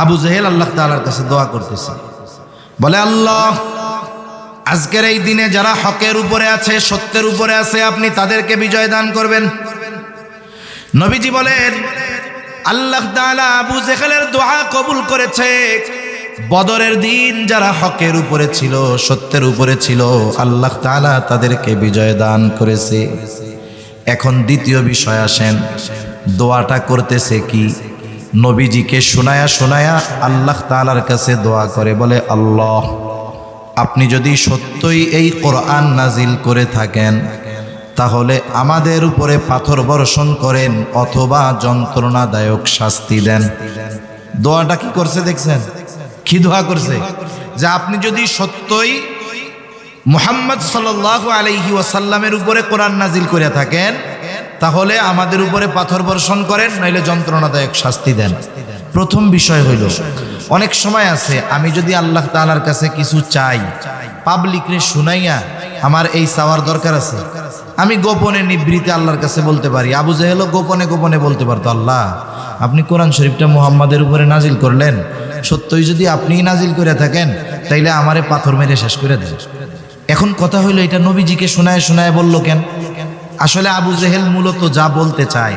আবু জেহেল আল্লাহ তাআলার কাছে দোয়া করতেছে, বলে আল্লাহ, আজকের এই দিনে যারা হকের উপরে আছে, সত্যের উপরে আছে, আপনি তাদেরকে বিজয় দান করবেন। নবীজি বলেন আল্লাহ তাআলা আবু জেহেলের দোয়া কবুল করেছে। বদরের দিন যারা হকের উপরে ছিল, সত্যের উপরে ছিল, আল্লাহ তাআলা তাদেরকে বিজয় দান করেছে। এখন দ্বিতীয় বিষয় আসেন, দোয়াটা করতেছে কি? নবীজিকে শোনায়া শোনায়া আল্লাহ তাআলার কাছে দোয়া করে, বলে আল্লাহ, আপনি যদি সত্যই এই কোরআন নাজিল করে থাকেন তাহলে আমাদের উপরে পাথর বর্ষণ করেন অথবা যন্ত্রণাদায়ক শাস্তি দেন। দোয়াটা কি করছে দেখছেন? কি দোয়া করছে? যে আপনি যদি সত্যই মুহাম্মদ সাল্লাল্লাহু আলাইহি ওয়াসাল্লামের উপরে কোরআন নাজিল করে থাকেন তাহলে আমাদের উপরে পাথর বর্ষণ করেন, নইলে যন্ত্রণাদায়ক শাস্তি দেন। প্রথম বিষয় হইল, অনেক সময় আছে আমি যদি আল্লাহ তাআলার কাছে কিছু চাই, পাবলিকরে শুনাইয়া আমার এই চাওয়ার দরকার আছে, আমি গোপনে নিবৃত্তে আল্লাহর কাছে বলতে পারি। আবু জেহেলও গোপনে গোপনে বলতে পারতো, আল্লাহ, আপনি কোরআন শরীফটা মুহাম্মাদের উপরে নাজিল করলেন, সত্যই যদি আপনিই নাজিল করে থাকেন তাইলে আমারে পাথর মেরে শেষ করে দেন। এখন কথা হইল, এটা নবীজিকে শোনায় শোনায় বলল কেন? আসলে আবু জেহেল মূলত যা বলতে চায়,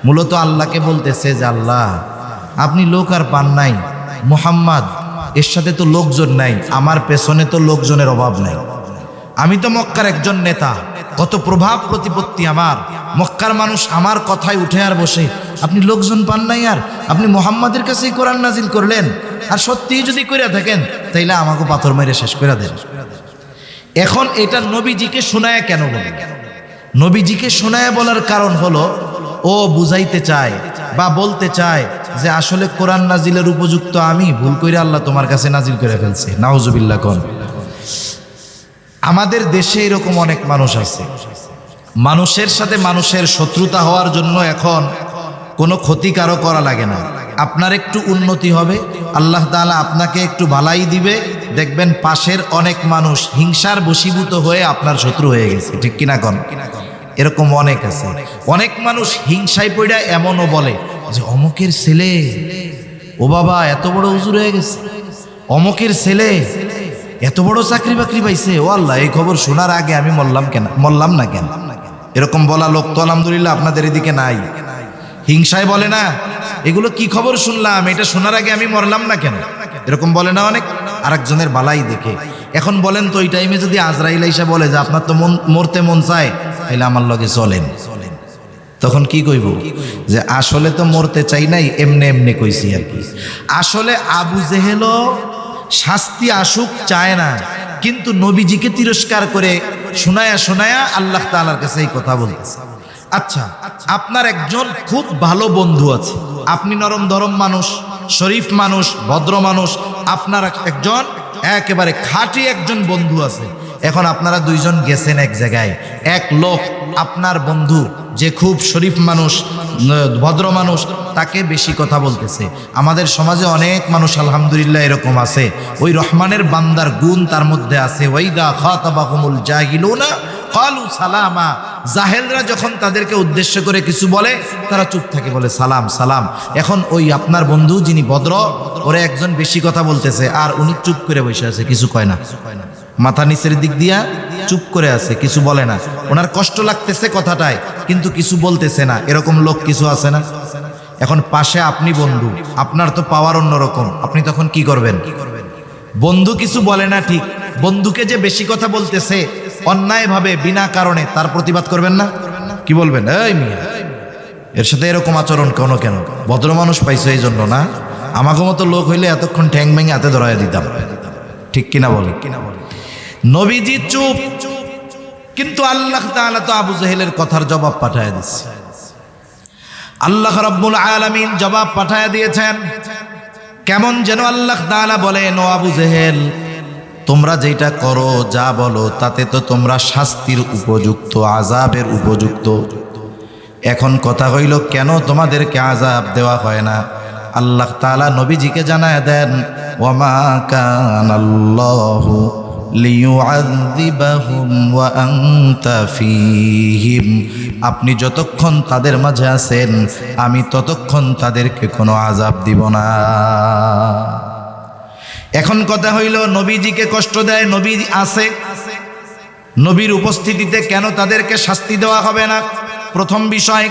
মূলত আল্লাহকে বলতেছে যে আল্লাহ, আপনি লোক আর পান নাই, মুহাম্মদ এর সাথে তো লোকজন নাই, আমার পেছনে তো লোকজনের অভাব নাই, আমি তো মক্কার একজন নেতা, কত প্রভাব প্রতিপত্তি আমার, মক্কার মানুষ আমার কথায় উঠে আর বসে, আপনি লোকজন পান নাই আর আপনি মুহাম্মাদের কাছেই কোরআন নাজিল করলেন, আর সত্যিই যদি কইরা থাকেন তাইলে আমাকে পাথর মেরে শেষ করে দেন। এখন এটা নবীজিকে শোনায় কেন বলে? নবীজিকে শোনায় বলার কারণ হলো ও বুঝাইতে চায় বা বলতে চায় যে আসলে কোরআন নাজিলের উপযুক্ত আমি, ভুল করে আল্লাহ তোমার কাছে নাজিল করে ফেলছে। নাউজুবিল্লাহ কোন। আমাদের দেশে এরকম অনেক মানুষ আছে, মানুষের সাথে মানুষের শত্রুতা হওয়ার জন্য এখন কোনো ক্ষতি কারো করা লাগে না। আপনার একটু উন্নতি হবে, আল্লাহ তাআলা আপনাকে একটু ভালাই দিবে, দেখবেন পাশের অনেক মানুষ হিংসার বশীভূত হয়ে আপনার শত্রু হয়ে গেছে। ঠিক কিনা কোন? এরকম অনেক আছে। অনেক মানুষ হিংসায় পড়া এমনও বলে যে অমুকের ছেলে, ও বাবা এত বড় হুজুর হয়ে গেছে, অমুকের ছেলে এত বড় চাকরি বাকরি পাইছে, ও আল্লাহ, এই খবর শোনার আগে আমি মরলাম না কেন? এরকম বলা লোক তো আলহামদুলিল্লাহ আপনাদের এদিকে নাই। হিংসায় বলে না, এগুলো কি খবর শুনলাম, এটা শোনার আগে আমি মরলাম না কেন? এরকম বলে না অনেক, আরেকজনের বালাই দেখে। এখন বলেন তো, ওই টাইমে যদি আজরাইল আইসা বলে যে আপনার তো মরতে মন চায়, তাহলে আমার লগে চলেন, তখন কি কইব? যে আসলে তো মরতে চাই নাই, এমনি এমনি কইছি আর কি। আসলে আবু জেহেলও শাস্তি আসুক চায় না, কিন্তু নবীজিকে তিরস্কার করে শোনায়া শোনায়া আল্লাহ তাআলার কাছে এই কথা বলতেছে। আচ্ছা, আপনার একজন খুব ভালো বন্ধু আছে, আপনি নরম ধরম মানুষ, শরীফ মানুষ, ভদ্র মানুষ, আপনার একজন একেবারে খাঁটি একজন বন্ধু আছে। এখন আপনারা দুইজন গেছেন এক জায়গায়, এক লোক আপনার বন্ধু যে খুব শরীফ মানুষ, ভদ্র মানুষ, তাকে বেশি কথা বলতেছে। আমাদের সমাজে অনেক মানুষ আলহামদুলিল্লাহ এরকম আছে, ওই রহমানের বান্দার গুণ তার মধ্যে আছে। ওয়াইদা খাতাবাহুমুল জাহিলুনা ক্বালু সালামা, জাহেলরা যখন তাদেরকে উদ্দেশ্য করে কিছু বলে তারা চুপ থাকে, বলে সালাম সালাম। এখন ওই আপনার বন্ধু যিনি ভদ্র, ওরে একজন বেশি কথা বলতেছে আর উনি চুপ করে বসে আছে, কিছু কয় না, মাথা নিচের দিক দিয়া চুপ করে আছে, কিছু বলে না। ওনার কষ্ট লাগতেছে কথাটায়, কিন্তু কিছু বলতেছে না। এরকম লোক কিছু আছে না? এখন পাশে আপনি বন্ধু, আপনার তো পাওয়ার অন্যরকম, আপনি তখন কি করবেন? বন্ধু কিছু বলে না ঠিক, বন্ধুকে যে বেশি কথা বলতেছে অন্যায়ভাবে বিনা কারণে, তার প্রতিবাদ করবেন না? কি বলবেন? এই মিয়া, এর সাথে এরকম আচরণ কেন? ভদ্র মানুষ পাইছো এই জন্য না? আমাকে মতো লোক হইলে এতক্ষণ ঠ্যাং ভেঙে হাতে ধরাই দিতাম। ঠিক কিনা বলে? নবীজি চুপ, কিন্তু আল্লাহ তাআলা তো আবু জেহেলের কথার জবাব পাঠায় দিচ্ছে। আল্লাহ রাব্বুল আলামিন জবাব পাঠায় দিয়েছেন। কেমন যেন আল্লাহ তাআলা বলেন, ও আবু জেহেল, তোমরা যেটা করো, যা বলো, তাতে তো তোমরা শাস্তির উপযুক্ত, আযাবের উপযুক্ত। এখন কথা হইল, কেন তোমাদেরকে আযাব দেওয়া হয় না? আল্লাহ তাআলা নবীজিকে জানায় দেন, ওয়ামা কানাল্লাহু লিয়ুআযিবাহুম ওয়া আনতা ফীহিম। আপনি যতক্ষণ তাদের মাঝে আছেন, আমি ততক্ষণ তাদেরকে কোনো আযাব দিব না। এখন কথা হইল, নবীজিকে কষ্ট দেয়, নবী আছে, নবীর উপস্থিতিতে কেন তাদেরকে শাস্তি দেওয়া হবে না? প্রথম বিষয়,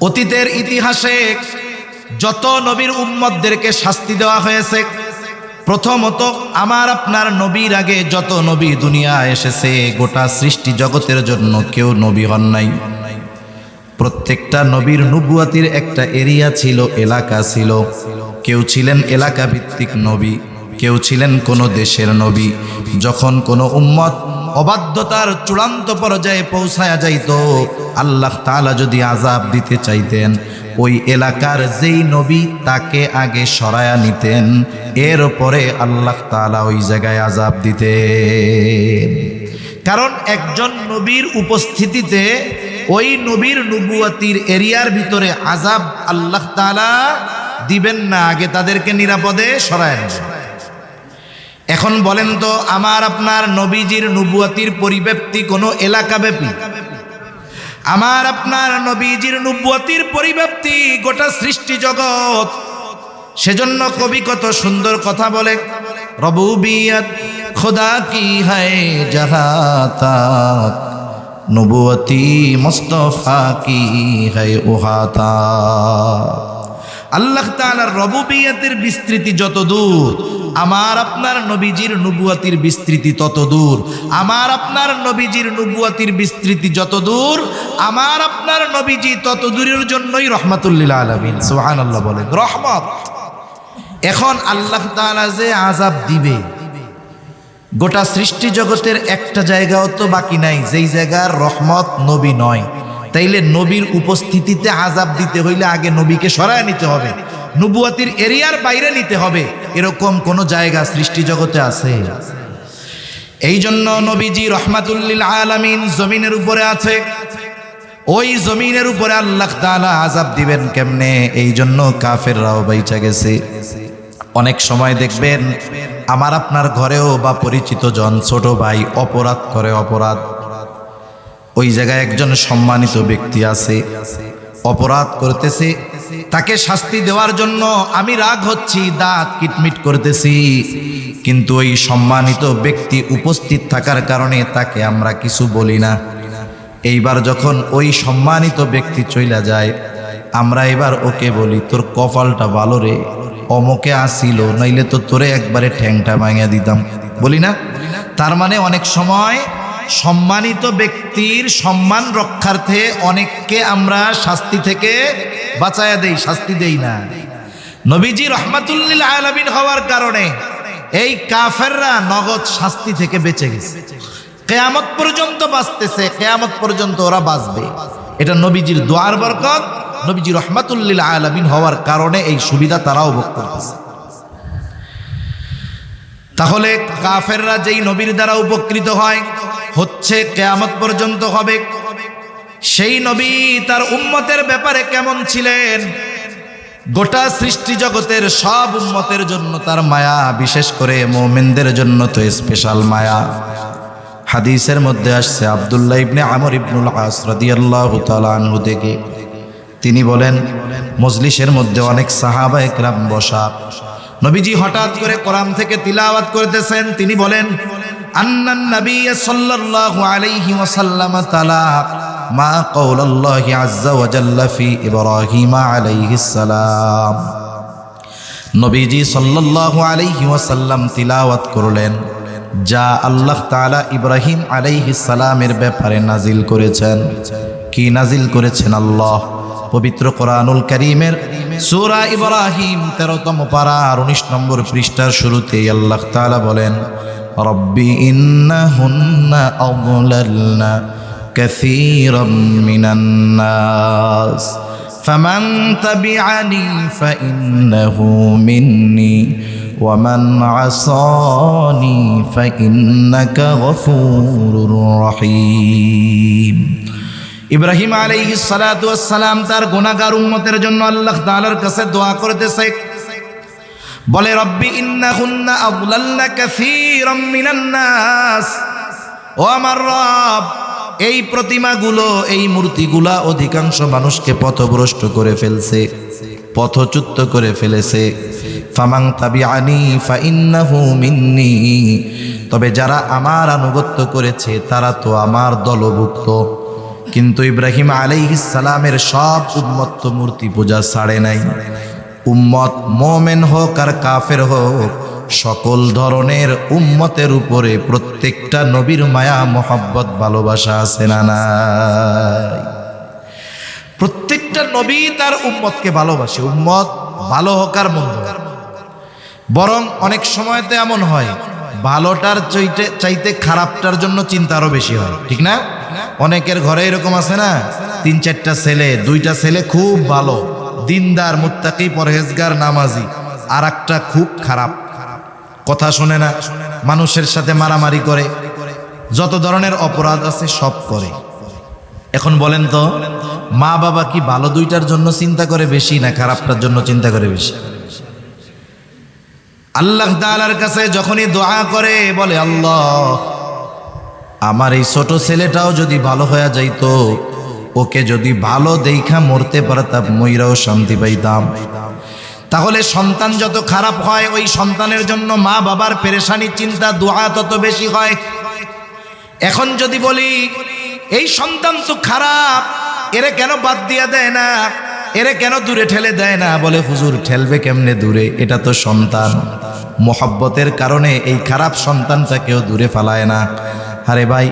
অতীতের ইতিহাসে যত নবীর উম্মতদেরকে শাস্তি দেওয়া হয়েছে, প্রথমত আমার আপনার নবীর আগে যত নবী দুনিয়ায় এসেছে, গোটা সৃষ্টি জগতের জন্য কেউ নবী হন নাই। প্রত্যেকটা নবীর নবুয়াতির একটা এরিয়া ছিল, এলাকা ছিল। কেউ ছিলেন এলাকা ভিত্তিক নবী, কেউ ছিলেন কোনো দেশের নবী। যখন কোনো উম্মত অবাধ্যতার চূড়ান্ত পর্যায়ে পৌঁছায়া যাইত, আল্লাহ তাআলা যদি আযাব দিতে চাইতেন, ওই এলাকার যেই নবী তাকে আগে সরায়া নিতেন, এরপরে আল্লাহ তাআলা ওই জায়গায় আযাব দিতেন। কারণ একজন নবীর উপস্থিতিতে ওই নবীর নবুয়াতির এরিয়ার ভিতরে আযাব আল্লাহ তাআলা দিবেন না, আগে তাদেরকে নিরাপদে সরায় নেবেন। এখন বলেন তো, আমার আপনার নবীজির নবুয়াতির পরিব্যাপ্তি কোনো এলাকাব্যাপী? আমার আপনার নবীজির নবুয়াতির পরিব্যাপ্তি গোটা সৃষ্টি জগৎ। সেজন্য কবি কত সুন্দর কথা বলে, রবুবিয়ত খুদা কি হ্যায় জাহাঁ তাক, নবুয়তি মুস্তাফা কি হ্যায় ওহা তাক। আল্লাহ তাআলার রবুবিয়তের বিস্তৃতি যত দূর, আমার আপনার নবীজির নবুয়াতির বিস্তৃতি তত দূর। আমার আপনার নবীজির নবুয়াতির বিস্তৃতি যত দূর, আমার আপনার নবীজি তত দূরের জন্যই রহমাতুল লিল আলামিন। সুবহানাল্লাহ বলেন, রহমত। এখন আল্লাহ তাআলা যে আযাব দিবে, গোটা সৃষ্টি জগতের একটা জায়গাও তো বাকি নাই যেই জায়গার রহমত নবী নয়। তাইলে নবীর উপস্থিতিতে আযাব দিতে হইলে আগে নবীকে সরায় নিতে হবে, নবুয়াতির এরিয়ার বাইরে নিতে হবে। এরকম কোন জায়গা সৃষ্টি জগতে আছে? এই জন্য নবীজি রহমাতুল লিল আলামিন জমিনের উপরে আছে। ওই জমিনের উপরে আল্লাহ তাআলা আযাব দিবেন কেমনে? এই জন্য কাফেররাও বাইচা গেছে। অনেক সময় দেখবেন আমার আপনার ঘরেও বা পরিচিত জন, ছোট ভাই অপরাধ করে, অপরাধ, ওই জায়গায় একজন সম্মানিত ব্যক্তি আছে, অপরাধ করতেছে, তাকে শাস্তি দেওয়ার জন্য আমি রাগ হচ্ছি, দাঁত কিটমিট করতেছি, কিন্তু ওই সম্মানিত ব্যক্তি উপস্থিত থাকার কারণে তাকে আমরা কিছু বলি না। এইবার যখন ওই সম্মানিত ব্যক্তি চইলা যায়, আমরা এবার ওকে বলি, তোর কপালটা ভালো রে, অমকে আসিল, নইলে তো তোরে একবারে ঠ্যাংটা ভাঙিয়ে দিতাম, বলি না? তার মানে অনেক সময় সম্মানিত ব্যক্তির সম্মান রক্ষার্থে অনেককে আমরা শাস্তি থেকে বাঁচায়া দেই, শাস্তি দেই না। নবীজি রহমাতুল লিল আলামিন হওয়ার কারণে এই কাফেররা নগদ শাস্তি থেকে বেঁচে গেছে, কিয়ামত পর্যন্ত বাঁচতেছে, কিয়ামত পর্যন্ত ওরা বাঁচবে। এটা নবীজির দোয়ার বরকত, নবীজি রহমাতুল লিল আলামিন হওয়ার কারণে এই সুবিধা তারাও ভোগ করতেছে। তাহলে কাফেররা যেই নবীর দ্বারা উপকৃত হয়, হচ্ছে কিয়ামত পর্যন্ত হবে। সেই নবী তার উম্মতের ব্যাপারে কেমন ছিলেন? গোটা সৃষ্টি জগতের সব উম্মতের জন্য তার মায়া, বিশেষ করে মুমিনদের জন্য তো স্পেশাল মায়া। হাদিসের মধ্যে আসছে, আব্দুল্লাহ ইবনে আমর ইবনুল আস রাদিয়াল্লাহু তাআলা আনহু থেকে তিনি বলেন, মজলিসের মধ্যে অনেক সাহাবা একরাম বসা, নবীজি হঠাৎ করে কোরআন থেকে তিলাওয়াত করতেছেন। তিনি বলেন, আন্নান নবী সাল্লাল্লাহু আলাইহি ওয়াসাল্লাম তাআলা মা কওলাল্লাহি আযজা ওয়া জাল্লা ফি ইব্রাহিম আলাইহিস সালাম। নবীজি সাল্লাল্লাহু আলাইহি ওয়াসাল্লাম তিলাওয়াত করলেন যা আল্লাহ তাআলা ইব্রাহিম আলাইহিস সালামের ব্যাপারে নাজিল করেছেন। কি নাজিল করেছেন? আল্লাহ পবিত্র কোরআনুল কারীমের সূরা ইব্রাহিম 13তম পারা 19 নম্বর পৃষ্ঠার শুরুতেই আল্লাহ তাআলা বলেন, রব্বি ইন্নাহুন্না আযলালনা কাসীরাম মিনান নাস ফামান তাবিআনি ফাইন্নাহু মিন্নি ওয়ামান আসানি ফাইন্নাকা গফুরুর রহিম। ইব্রাহিম আলাইহিস সালাতু ওয়াস সালাম তার গুনাহগার উম্মতের জন্য আল্লাহ তাআলার কাছে দোয়া করতেছে, বলে রব্বি ইন্নাহুন্না আযলালনা কাসীরাম মিনান নাস, ও আমার রব, এই প্রতিমাগুলো, এই মূর্তিগুলা অধিকাংশ মানুষকে পথভ্রষ্ট করে ফেলছে, পথচ্যুত করে ফেলেছে। ফামান তাবিআনি ফাইন্নাহু মিন্নি, তবে যারা আমার আনুগত্য করেছে তারা তো আমার দলভুক্ত। কিন্তু ইব্রাহিম আলাইহিস সালামের সব উম্মত তো মূর্তি পূজা ছাড়ে নাই। উম্মত মুমিন হোক আর কাফের হোক, সকল ধরনের উম্মতের উপরে প্রত্যেকটা নবীর মায়া মোহাব্বত ভালোবাসা আছে না নাই? প্রত্যেকটা নবী তার উম্মতকে ভালোবাসে, উম্মত ভালো হোক আর মন্দ। বরং অনেক সময়তে এমন হয় ভালোটার চাইতে খারাপটার জন্য চিন্তা আরো বেশি হয়, ঠিক না? অনেকের ঘরে এরকম আছে না, 3-4টা ছেলে, 2টা ছেলে খুব ভালো, দিনদার, মুত্তাকি, পরহেজগার, নামাজি, আর একটা খুব খারাপ, কথা শোনে না, মানুষের সাথে মারামারি করে, যত ধরনের অপরাধ আছে সব করে। এখন বলেন তো, মা বাবা কি ভালো দুইটার জন্য চিন্তা করে বেশি না খারাপটার জন্য চিন্তা করে বেশি? আল্লাহ তাআলার কাছে যখনই দোয়া করে, বলে আল্লাহ, আমার এই ছোট ছেলেটাও যদি ভালো হয়ে যাইতো, ওকে যদি ভালো দেইখা মরতে পারতাম, মইরাও শান্তি পাইতাম। তাহলে সন্তান যত খারাপ হয়, ওই সন্তানের জন্য মা বাবার পেরেশানি, চিন্তা, দোয়া তত বেশি হয়। এখন যদি বলি এই সন্তান তো খারাপ, এরে কেন বাদ দিয়া দেয় না, এরে কেন দূরে ঠেলে দেয় না? বলে হুজুর, ঠেলবে কেমনে দূরে, এটা তো সন্তান। মোহাব্বতের কারণে এই খারাপ সন্তানটাকেও দূরে ফালায় না। আরে ভাই,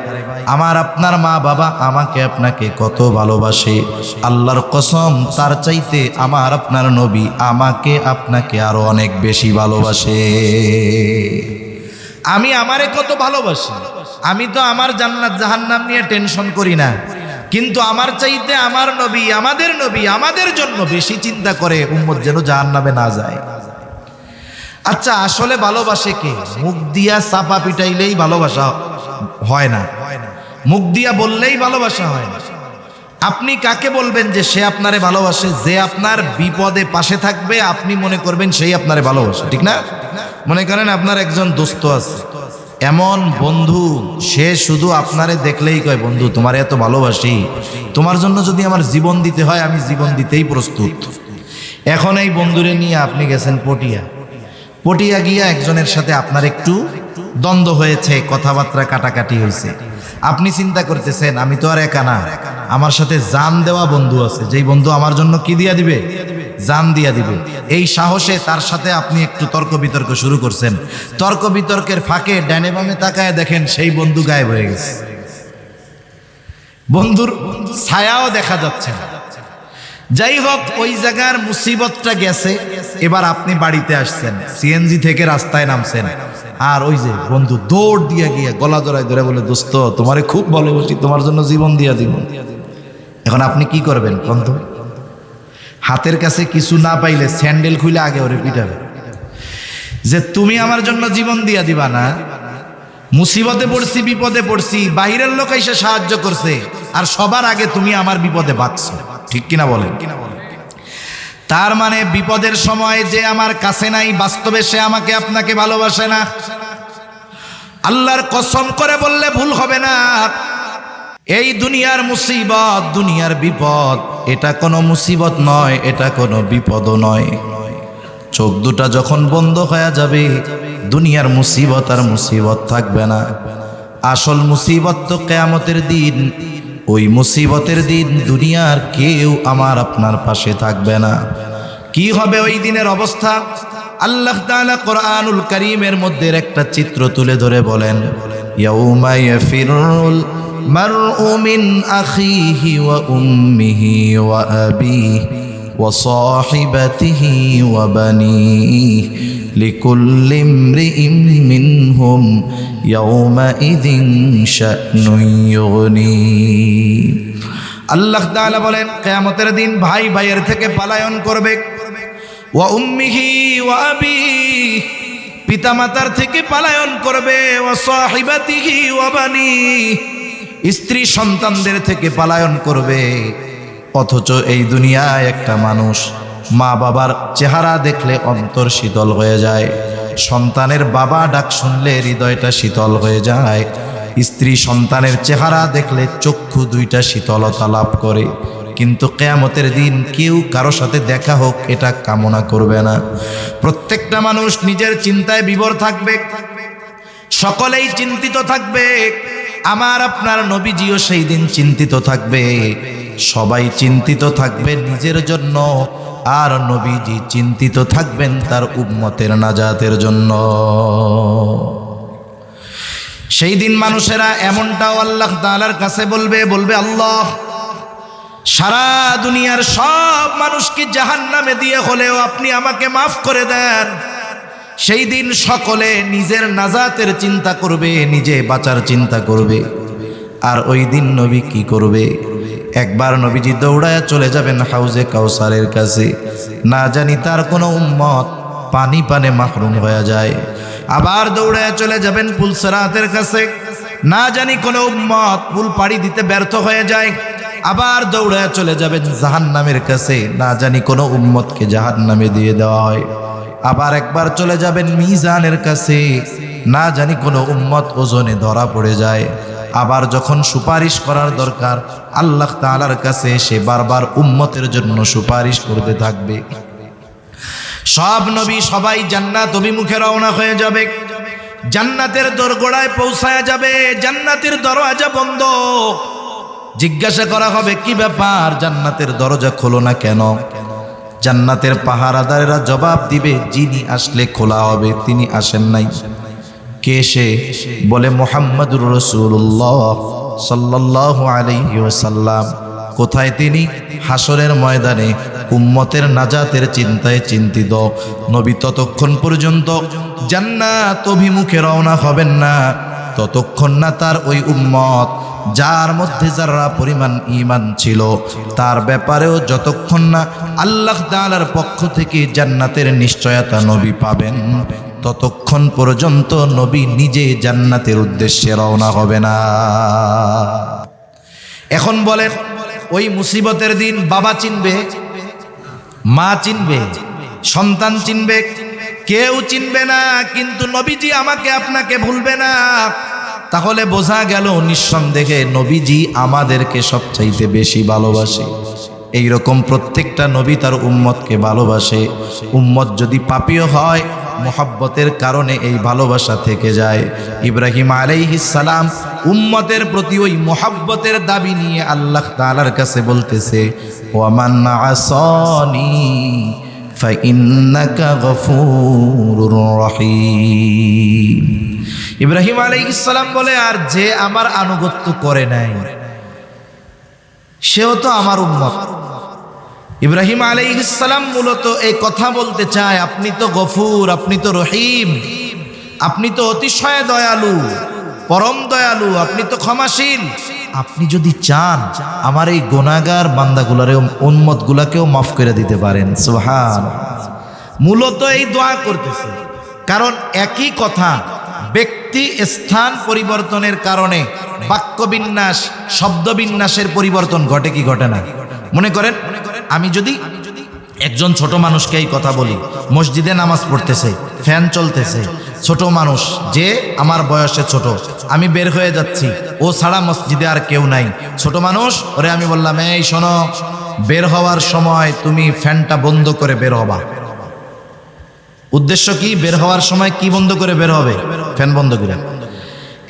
আমার আপনার মা বাবা আমাকে আপনাকে কত ভালোবাসে, আল্লাহর কসম তার চাইতে আমার আপনার নবী আমাকে আপনাকে আরো অনেক বেশি ভালোবাসে। আমি আমারে কত ভালোবাসি, আমি তো আমার জান্নাত জাহান্নাম নিয়ে টেনশন করি না, কিন্তু আমার চাইতে আমার নবী, আমাদের নবী আমাদের জন্য বেশি চিন্তা করে উম্মত যেন জাহান্নামে না যায়। আচ্ছা, আসলে ভালোবাসে কে? মুখ দিয়া চাপা পিটাইলেই ভালোবাসা হয় না, মুখ দিয়া বললেই ভালোবাসা হয় না। আপনি কাকে বলবেন যে সে আপনারে ভালোবাসে? যে আপনার বিপদে পাশে থাকবে, আপনি মনে করবেন সেই আপনারে ভালোবাসে, ঠিক না? মনে করেন আপনার একজন দোস্ত আছে, এমন বন্ধু, সে শুধু আপনারে দেখলেই কয়, বন্ধু তোমার এত ভালোবাসি, তোমার জন্য যদি আমার জীবন দিতে হয় আমি জীবন দিতেই প্রস্তুত। এখন এই বন্ধুরে নিয়ে আপনি গেছেন পটিয়া গিয়া একজনের সাথে আপনার একটু দ্বন্দ্ব হয়েছে, কথাবার্তা কাটাকাটি হয়েছে। আপনি চিন্তা করতেছেন আমি তো আর একা না, আমার সাথে জান দেওয়া বন্ধু আছে, যেই বন্ধু আমার জন্য কি দিয়া দিবে? জান দিয়া দিবে। এই সাহসে তার সাথে আপনি একটু তর্ক বিতর্ক শুরু করছেন। তর্ক বিতর্কের ফাঁকে ডানে বামে তাকায় দেখেন সেই বন্ধু গায়েব হয়ে গেছে, বন্ধুর ছায়াও দেখা যাচ্ছে না। যাই হোক, ওই জায়গার মুসিবতটা গেছে। এবার আপনি বাড়িতে আসছেন, সিএনজি থেকে রাস্তায় নামছেন, আর ওই যে বন্ধু দৌড় দিয়া গিয়া গলা জড়ায় ধরে বলে, দোস্ত তোমারে খুব ভালোবাসি, তোমার জন্য জীবন দিয়া দিব। এখন আপনি কি করবেন? বন্ধু হাতের কাছে কিছু না পাইলে স্যান্ডেল খুলে আগে ওরে পিটাবে যে তুমি আমার জন্য জীবন দিয়া দিবা না? মুসিবতে পড়ছি, বিপদে পড়ছি, বাহিরের লোক এসে সাহায্য করছে, আর সবার আগে তুমি আমার বিপদে বাঁচছো, ঠিক কিনা বলেন? তার মানে বিপদের সময় যে আমার কাছে নাই, বাস্তবে সে আমাকে আপনাকে ভালোবাসে না। আল্লাহর কসম করে বললে ভুল হবে না, এই দুনিয়ার মুসিবত, দুনিয়ার বিপদ, এটা কোনো মুসিবত নয়, এটা কোনো বিপদও নয়। চোখ দুটা যখন বন্ধ হয়ে যাবে, দুনিয়ার মুসিবত আর মুসিবত থাকবে না। আসল মুসিবত তো কিয়ামতের দিন। ওই মুসিবতের দিন দুনিয়ার কেউ আমার আপনার পাশে থাকবে না। কি হবে ওই দিনের অবস্থা? আল্লাহ তাআলা কোরআনুল কারীমের মধ্যে একটা চিত্র তুলে ধরে বলেন, ইয়াউমা ইয়াফিরুল মারউ মিন আখিহি ওয়া উম্মিহি ওয়া আবিহি ওয়া সাহিবাতিহি ওয়া বানিহি লিকুল্লি ইমরিইম মিনহুম ইয়াওমাইযিন শা'নুন ইউগনি। আল্লাহ তাআলা বলেন কিয়ামতের দিন ভাই ভাইয়ের থেকে পলায়ন করবে। ওয়া উম্মিহি ওয়া আবিহি, পিতামাতার থেকে পলায়ন করবে। ওয়া সাহিবাতিহি ওয়া বানিহি, স্ত্রী সন্তানদের থেকে পলায়ন করবে। অথচ এই দুনিয়ায় একটা মানুষ মা বাবার চেহারা দেখলে অন্তর শীতল হয়ে যায়, সন্তানের বাবা ডাক শুনলে হৃদয়টা শীতল হয়ে যায়, স্ত্রী সন্তানের চেহারা দেখলে চক্ষু দুইটা শীতলতা লাভ করে। কিন্তু কিয়ামতের দিন কেউ কারো সাথে দেখা হোক এটা কামনা করবে না। প্রত্যেকটা মানুষ নিজের চিন্তায় বিভোর থাকবে, সকলেই চিন্তিত থাকবে। আমার আপনার নবীজিও সেই দিন চিন্তিত থাকবে। সবাই চিন্তিত থাকবে নিজের জন্য, আর নবীজি চিন্তিত থাকবেন তার উম্মতের নাজাতের জন্য। সেই দিন মানুষেরা এমনটাও আল্লাহ তাআলার কাছে বলবে, আল্লাহ, সারা দুনিয়ার সব মানুষকে জাহান্নামে দিয়ে হলেও আপনি আমাকে মাফ করে দেন। সেই দিন সকলে নিজের নাজাতের চিন্তা করবে, নিজে বাঁচার চিন্তা করবে। আর ওই দিন নবী কি করবে? একবার নবীজি দৌড়ায় চলে যাবেন হাউজে কাউসারের কাছে, না জানি তার কোনো উম্মত পানি পানে মাহরুম হয়ে যায়। আবার দৌড়ায় চলে যাবেন পুলসরাতের কাছে, না জানি কোনো উম্মত পুল পাড়ি দিতে ব্যর্থ হয়ে যায়। আবার দৌড়ায় চলে যাবেন জাহান্নামের কাছে, না জানি কোনো উম্মতকে জাহান্নামে দিয়ে দেওয়া হয়। আবার একবার চলে যাবেন মিজানের কাছে, না জানি কোনো উম্মত ওজনে ধরা পড়ে যায়। আবার যখন সুপারিশ করার দরকার আল্লাহ তাআলার কাছে, সে বারবার উম্মতের জন্য সুপারিশ করতে থাকবে। সব নবী সবাই জান্নাত অভিমুখে রওনা হয়ে যাবে, জান্নাতের দোরগোড়ায় পৌঁছায়া যাবে, জান্নাতের দরওয়াজা বন্ধ। জিজ্ঞাসা করা হবে কি ব্যাপার, জান্নাতের দরজা খোলো না কেন? জান্নাতের পাহারাদারেরা জবাব দিবে, যিনি আসলে খোলা হবে তিনি আসেন নাই। কে সে? বলে মুহাম্মাদুর রাসূলুল্লাহ সাল্লাল্লাহু আলাইহি ওয়াসাল্লাম। কোথায় তিনি? হাসরের ময়দানে উম্মতের নাজাতের চিন্তায় চিন্তিত। নবী ততক্ষণ পর্যন্ত জান্নাত অভিমুখে রওনা হবেন না ততক্ষণ না তার ওই উম্মত যার মধ্যে যারা পরিমাণ ঈমান ছিল তার ব্যাপারেও যতক্ষণ না আল্লাহ তাআলার পক্ষ থেকে জান্নাতের নিশ্চয়তা নবী পাবেন ততক্ষণ পর্যন্ত নবী নিজে জান্নাতের উদ্দেশ্যে রওনা হবে না। এখন বলেন, ওই মুসিবতের দিন বাবা চিনবে, মা চিনবে, সন্তান চিনবে, কেউ চিনবে না, কিন্তু নবীজি আমাকে আপনাকে ভুলবে না। তাহলে বোঝা গেল নিঃসন্দেহে নবীজি আমাদেরকে সবচাইতে বেশি ভালোবাসে। এইরকম প্রত্যেকটা নবী তার উম্মতকে ভালোবাসে। উম্মত যদি পাপীও হয় মুহাব্বতের কারণে এই ভালোবাসা থেকে যায়। ইব্রাহিম আলাইহিস সালাম উম্মতের প্রতি ওই মুহাব্বতের দাবি নিয়ে আল্লাহ তাআলার কাছে বলতেছে, ওয়া মান আসানি ফাইন্নাকা গফুরুর রহিম। ইব্রাহিম আলাইহিস সালাম বলে, আর যে আমার আনুগত্য করে নাই সেও তো আমার উম্মত। ইব্রাহিম আলাইহিস সালাম মূলত এই কথা বলতে চায়, আপনি তো গফুর, আপনি তো রহিম, আপনি তো অতিশয় দয়ালু, পরম দয়ালু, আপনি তো ক্ষমাশীল। আপনি যদি চান আমার এই গুনাহগার বান্দাগুলারে উম্মতগুলাকেও মাফ করে দিতে পারেন। সুবহানাল্লাহ। মূলত এই দোয়া করতেছে, কারণ একই কথা ব্যক্তি স্থান পরিবর্তনের কারণে বাক্যবিন্যাস শব্দবিন্যাসের পরিবর্তন ঘটে কি ঘটে না? মনে করেন আমি যদি একজন ছোট মানুষকে এই কথা বলি, মসজিদে নামাজ পড়তেছে, ফ্যান চলতেছে, ছোট মানুষ যে আমার বয়সে ছোট, আমি বের হয়ে যাচ্ছি, ও ছাড়া মসজিদে আর কেউ নাই, ছোট মানুষ, ওরে আমি বললাম, এই শোনো, বের হওয়ার সময় তুমি ফ্যানটা বন্ধ করে বের হবা। উদ্দেশ্য কি? বের হওয়ার সময় কি বন্ধ করে বের হবে? ফ্যান বন্ধ করে।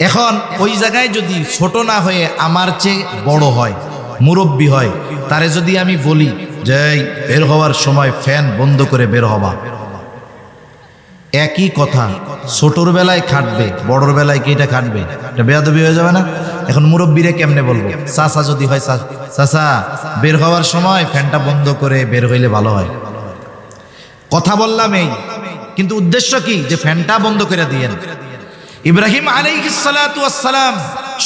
এখন ওই জায়গায় যদি ছোট না হয়ে আমার চেয়ে বড় হয়, মুরব্বী হয়, তারে যদি আমি বলি যে বের হওয়ার সময় ফ্যান বন্ধ করে বের হবা, একই কথা ছোটর বেলায় খাটবে, বড়র বেলায় কি এটা খাটবে? এটা বেয়াদবি হয়ে যাবে না? এখন মুরব্বীরে কেমনে বলবো? চাচা যদি হয়, চাচা বের হওয়ার সময় ফ্যানটা বন্ধ করে বের হইলে ভালো হয়। কথা বললাম এই, কিন্তু উদ্দেশ্য কি? যে ফ্যানটা বন্ধ করে দিয়েন। ইব্রাহিম আলাইহিস সালাতু ওয়াস সালাম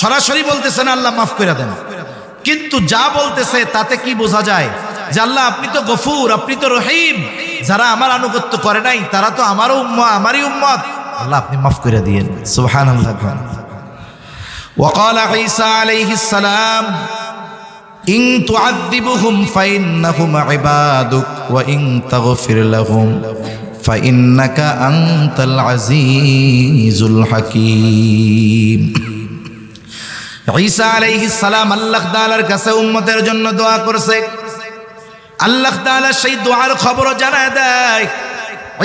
সরাসরি বলতেছেন আল্লাহ মাফ করে দেন, কিন্তু যা বলতেছে তাতে কি বোঝা যায় যে আল্লাহ আপনি তো গফুর, আপনি তো রহিম, যারা আমার আনুগত্য করে নাই তারা তো আমারও উম্মত, আমারই উম্মত, আল্লাহ আপনি মাফ করে দিয়েন। সুবহানাল্লাহ। ওয়াকালা ঈসা আলাইহিস সালাম ইন তুআযিবুহুম ফাইন্নাহুম ইবাদুক ওয়া ইন তাগফির লাহুম ফাইন্নাকা আনতাল আজিজুল হাকীম। ঈসা আলাইহিস সালাম আল্লাহ তাআলার কাছে উম্মতের জন্য দোয়া করছে। আল্লাহ তাআলা সেই দোয়ার খবর জানায় দেয়।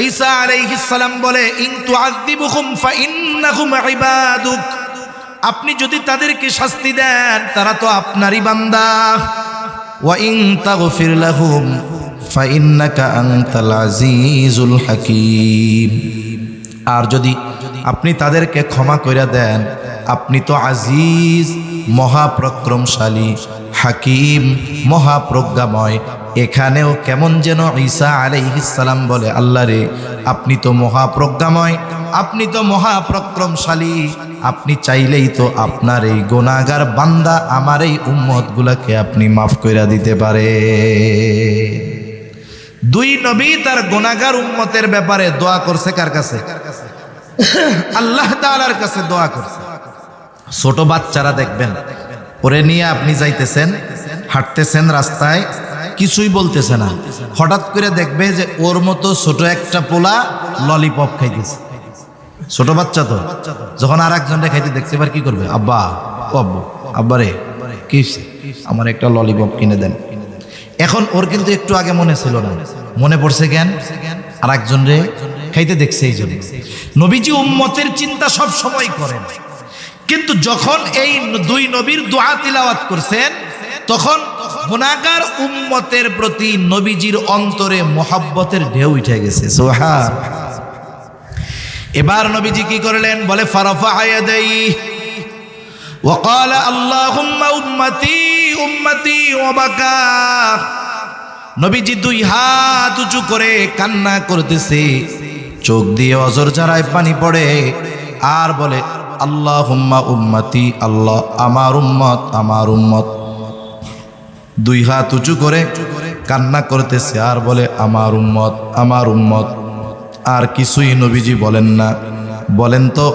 ঈসা আলাইহিস সালাম বলে ইন তুআযিবুহুম ফাইন্নাহুম ইবাদুক, আপনি যদি তাদেরকে শাস্তি দেন তারা তো আপনারই বান্দা। ওয়া ইন তাগফির লাহুম ফাইন্নাকা আনতাল আজিজুল হাকীম, আর যদি আপনি তাদেরকে ক্ষমা করে দেন আপনি তো আজিজ, মহাপরাক্রমশালী, হাকিম, মহাপ্রজ্ঞাময়। এখানেও কেমন যেন ঈসা আলাইহিস সালাম বলে আল্লাহ রে আপনি তো মহাপ্রজ্ঞাময়, আপনি তো মহাপরাক্রমশালী, আপনি চাইলেই তো আপনার এই গুনাহগার বান্দা আমার এই উম্মতগুলোকে আপনি মাফ করে দিতে পারে। দুই নবী তার গুনাহগার উম্মতের ব্যাপারে দোয়া করছে কার কাছে? আল্লাহ তাআলার কাছে দোয়া করছে। ছোট বাচ্চারা দেখবেন, ওরে নিয়ে আপনি যাইতেছেন, হাঁটতেছেন রাস্তায়, কিছুই বলতেছে না, হঠাৎ করে দেখবে যে ওর মতো ছোট একটা পোলা ললিপপ খাইতেছে। ছোট বাচ্চা তো যখন আর একজনকে খাইতে দেখতে পারে কি করবে? আব্বা, ও আব্বু, আব্বা রে কি আমার একটা ললিপপ কিনে দেন। এখন ওর কিন্তু একটু আগে মনে ছিল না, মনে পড়ছে কেন? আর একজন রে খাইতে দেখছে এই জন্য। নবীজি উম্মতের চিন্তা সব সময় করেন, কিন্তু যখন এই দুই নবীর দোয়া তিলাওয়াত করছেন তখন গুনাহগার উম্মতের প্রতি নবীজির অন্তরে মোহাব্বতের ঢেউ উঠে গেছে। সুবহানাল্লাহ। এবার নবীজি কি করলেন? বলে ফারাফা ইয়াদাইহি ওয়া ক্বালা আল্লাহুম্মা উম্মতি উম্মতি ওয়া বাকা। নবীজি দুই হাত উঁচু করে কান্না করতেছে, চোখ দিয়ে অজর ঝরায় পানি পড়ে, আর বলে আল্লাহুম্মা উম্মতি, আল্লাহ আমার উম্মত, আমার উম্মত। দুই হাত উঁচু করে কান্না করতেছে আর বলে আমার উম্মত, আমার উম্মত। আর কিছুই নবীজি বলেন না। বলেন তো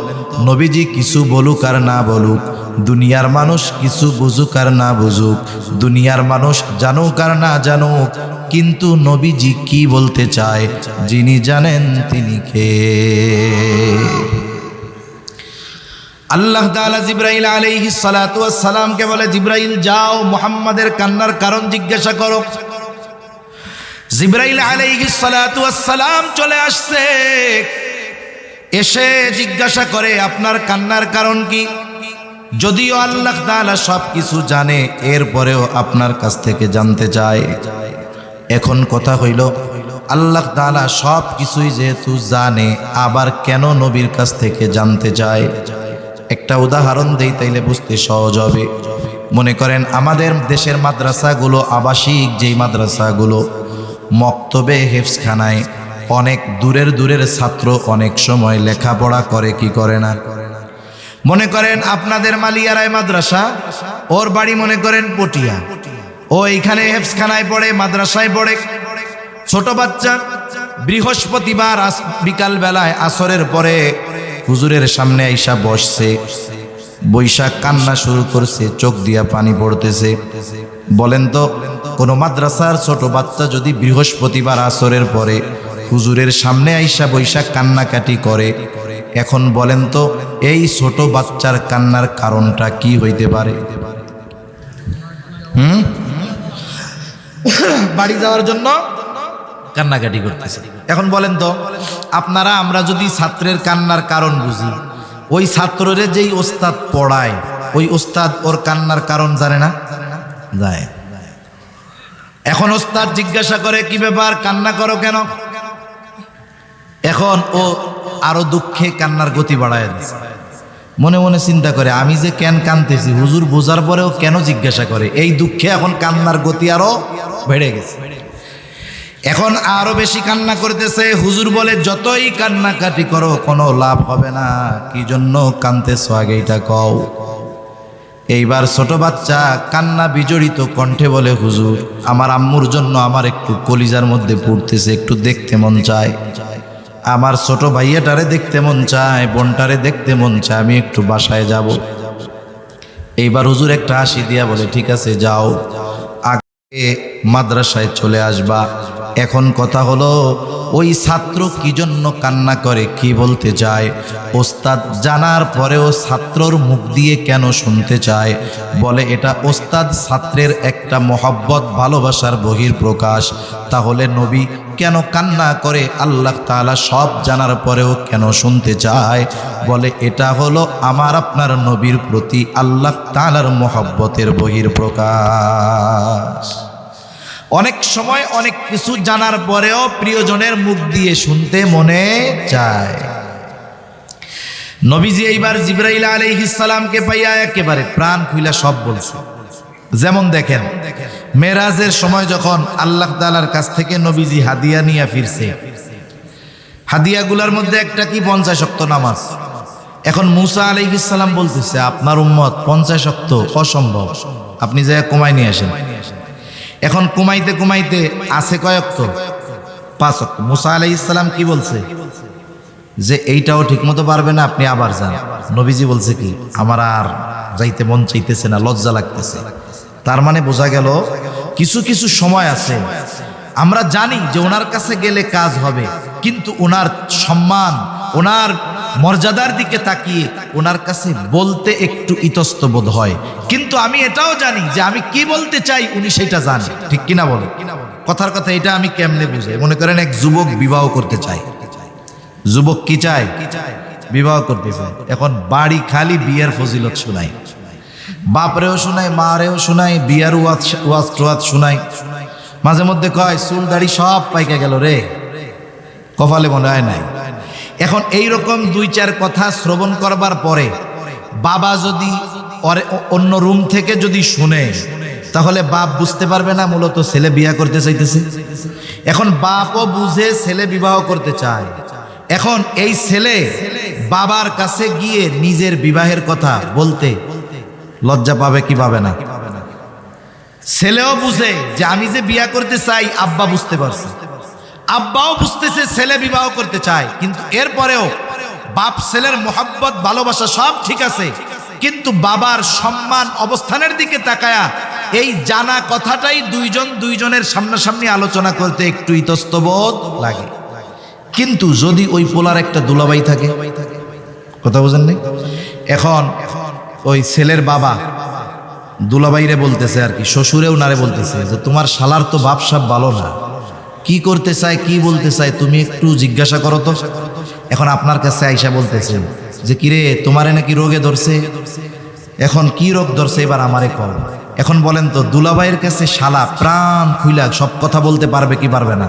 নবীজি কিছু বলুক আর না বলুক, দুনিয়ার মানুষ কিছু বুঝুক আর না বুঝুক, দুনিয়ার মানুষ জানুক আর না জানুক, কিন্তু নবীজি কি বলতে চায় যিনি জানেন তিনি কে? আল্লাহ তাআলা জিবরাইল আলাইহিস সালাতু ওয়াস সালামকে বলে, জিবরাইল যাও মুহাম্মাদের কান্নার কারণ জিজ্ঞাসা করো। জিবরাইল আলাইহিস সালাতু ওয়াস সালাম চলে আসছে, এসে জিজ্ঞাসা করে আপনার কান্নার কারণ কি? যদিও আল্লাহ তাআলা সব কিছু জানে, এরপরেও আপনার কাছ থেকে জানতে চায়। এখন কথা হইল আল্লাহ তাআলা সব কিছুই যেহেতু জানে, আবার কেন নবীর কাছ থেকে জানতে চায়? একটা উদাহরণ দেই তাইলে বুঝতে সহজ হবে। মনে করেন আমাদের দেশের মাদ্রাসাগুলো, আবাসিক যেই মাদ্রাসাগুলো, মক্তবে হেফজখানায় অনেক দূরের দূরের ছাত্র অনেক সময় লেখাপড়া করে কি করে না? মনে করেন আপনাদের মালিয়ারায় মাদ্রাসা, ওর বাড়ি মনে করেন পটিয়া, ও এইখানে হেফজখানায় পড়ে, মাদ্রাসায় পড়ে। ছোট বাচ্চা বৃহস্পতিবার বিকাল বেলায় আসরের পরে হুজুরের সামনে আইসা বসছে, বৈশাখ কান্না শুরু করছে, চোখ দিয়া পানি পড়তেছে। বলেন তো কোন মাদ্রাসার ছোট বাচ্চা যদি বৃহস্পতিবার আসরের পরে হুজুরের সামনে আইসা বৈশাখ কান্নাকাটি করে, এখন বলেন তো এই ছোট বাচ্চার কান্নার কারণটা কি হইতে পারে? বাড়ি যাওয়ার জন্য কান্নাকাটি করতেছে। এখন বলেন তো আপনারা, আমরা যদি ছাত্রের কান্নার কারণ বুঝি, ওই ছাত্ররে যেই ওস্তাদ পড়ায় ওই ওস্তাদ ওর কান্নার কারণ জানে না? যায়। এখন ওস্তাদ জিজ্ঞাসা করে কি ব্যাপার, কান্না করো কেন? এখন ও আরো দুঃখে কান্নার গতি বাড়ায় দিচ্ছে। মনে মনে চিন্তা করে আমি যে কেন কাঁদতেছি, হুজুর বোঝার পরেও কেন জিজ্ঞাসা করে? এই দুঃখে এখন কান্নার গতি আরো বেড়ে গেছে। এখন আরো বেশি কান্না করতেছে। হুজুর বলে যতই কান্নাকাটি করো কোনো লাভ হবে না, কি জন্য কাঁদতেছো আগে এটা কও। এইবার ছোট বাচ্চা কান্না বিজড়িত কণ্ঠে বলে, হুজুর আমার আম্মুর জন্য আমার একটু কলিজার মধ্যে পড়তেছে, একটু দেখতে মন চায়, আমার ছোট ভাইয়াটারে দেখতে মন চায়, বোনটারে দেখতে মন চায়, আমি একটু বাসায় যাব। এইবার হুজুর একটা হাসি দিয়া বলে, ঠিক আছে যাও, আগে মাদ্রাসায় চলে আসবা। এখন কথা হলো ওই ছাত্র কি জন্য কান্না করে, কি বলতে চায়, ওস্তাদ জানার পরেও ছাত্রর মুখ দিয়ে কেন শুনতে চায়? বলে এটা ওস্তাদ ছাত্রের একটা মহব্বত ভালোবাসার বহিঃপ্রকাশ। তাহলে নবী কেন কান্না করে আল্লাহ তাআলা সব জানার পরেও কেন শুনতে চায়? বলে এটা হলো আমার আপনার নবীর প্রতি আল্লাহ তাআলার মহব্বতের বহিঃপ্রকাশ। অনেক সময় অনেক কিছু জানার পরেও প্রিয়জনের মুখ দিয়ে শুনতে মনে চায়। নবীজি এইবার জিবরাইল আলাইহিস সালামকে পাইয়া একেবারে প্রাণ খুইলা সব বলছে। যেমন দেখেন, মেরাজের সময় যখন আল্লাহ তাআলার কাছ থেকে নবীজি হাদিয়া নিয়ে ফিরছে, হাদিয়াগুলোর মধ্যে একটা কি 50 ওয়াক্ত নামাজ। এখন মুসা আলাইহিস সালাম বলতেছে, আপনার উম্মত 50 ওয়াক্ত অসম্ভব, আপনি যা কমাই নিয়ে আসেন। এখন কুমাইতে কুমাইতে আছে কয় ওয়াক্ত? 5 ওয়াক্ত। মুসা আলাইহিস সালাম কি বলছে? যে এইটাও ঠিকমতো পারবে না, আপনি আবার যান। নবীজি বলছে কি, আমার আর যাইতে মন চাইতেছে না, লজ্জা লাগতেছে। তার মানে বোঝা গেল কিছু কিছু সময় আছে আমরা জানি যে ওনার কাছে গেলে কাজ হবে, কিন্তু ওনার সম্মান, ওনার মর্যাদার দিকে তাকিয়ে ওনার কাছে বলতে একটু ইতস্তবোধ হয়। কিন্তু আমি এটাও জানি যে আমি কি বলতে চাই উনি সেটা জানেন, ঠিক কিনা বলে? কথার কথা এটা আমি কেমনে বুঝাই? মনে করেন এক যুবক বিবাহ করতে চায়, যুবক কি চায়? বিবাহ করতে চায়। এখন বাড়ি খালি বিয়ের ফজিলত শোনায়, বাপরেও শোনায়, মারেও শোনায়, বিয়ার ওয়াজ শোনায়। মাঝে মধ্যে কয় চুল দাড়ি সব পাইকা গেল রে, কপালে মনে হয় নাই। এখন এইরকম 2-4 কথা শ্রবণ করবার পরে বাবা যদি অন্য রুম থেকে যদি শুনে, তাহলে বাপ বুঝতে পারবে না মূলত ছেলে বিয়ে করতে চাইতেছে। এখন বাপও বুঝে ছেলে বিবাহ করতে চায়। এখন এই ছেলে বাবার কাছে গিয়ে নিজের বিবাহের কথা বলতে লজ্জা পাবে কি পাবে না? ছেলেও বুঝে যে আমি যে বিয়ে করতে চাই, আব্বা বুঝতে পারছে, আব্বাও বুঝতেছে ছেলে বিবাহ করতে চায়। কিন্তু এরপরেও বাপ ছেলের মোহাব্বত ভালোবাসা সব ঠিক আছে, কিন্তু বাবার সম্মান অবস্থানের দিকে তাকায়া এই জানা কথাটাই দুইজনের সামনাসামনি আলোচনা করতে একটু ইতস্তবোধ লাগে। কিন্তু যদি ওই পোলার একটা দুলাভাই থাকে, কথা বুঝেন নাই? এখন ওই ছেলের বাবা দুলাভাইরে বলতেছে আর কি, শ্বশুরেও নারে বলতেছে যে তোমার শালার তো বাপ সাপ ভালো না, কি করতে চায় কি বলতে চায় তুমি একটু জিজ্ঞাসা করো তো। এখন আপনার কাছে আইসা বলতেছেন যে কিরে তোমারে নাকি রোগে ধরছে, এখন কি রোগ ধরছে এবার আমারে কল। এখন বলেন তো দুলাভাইয়ের কাছে শালা প্রাণ খুইলা সব কথা বলতে পারবে কি পারবে না?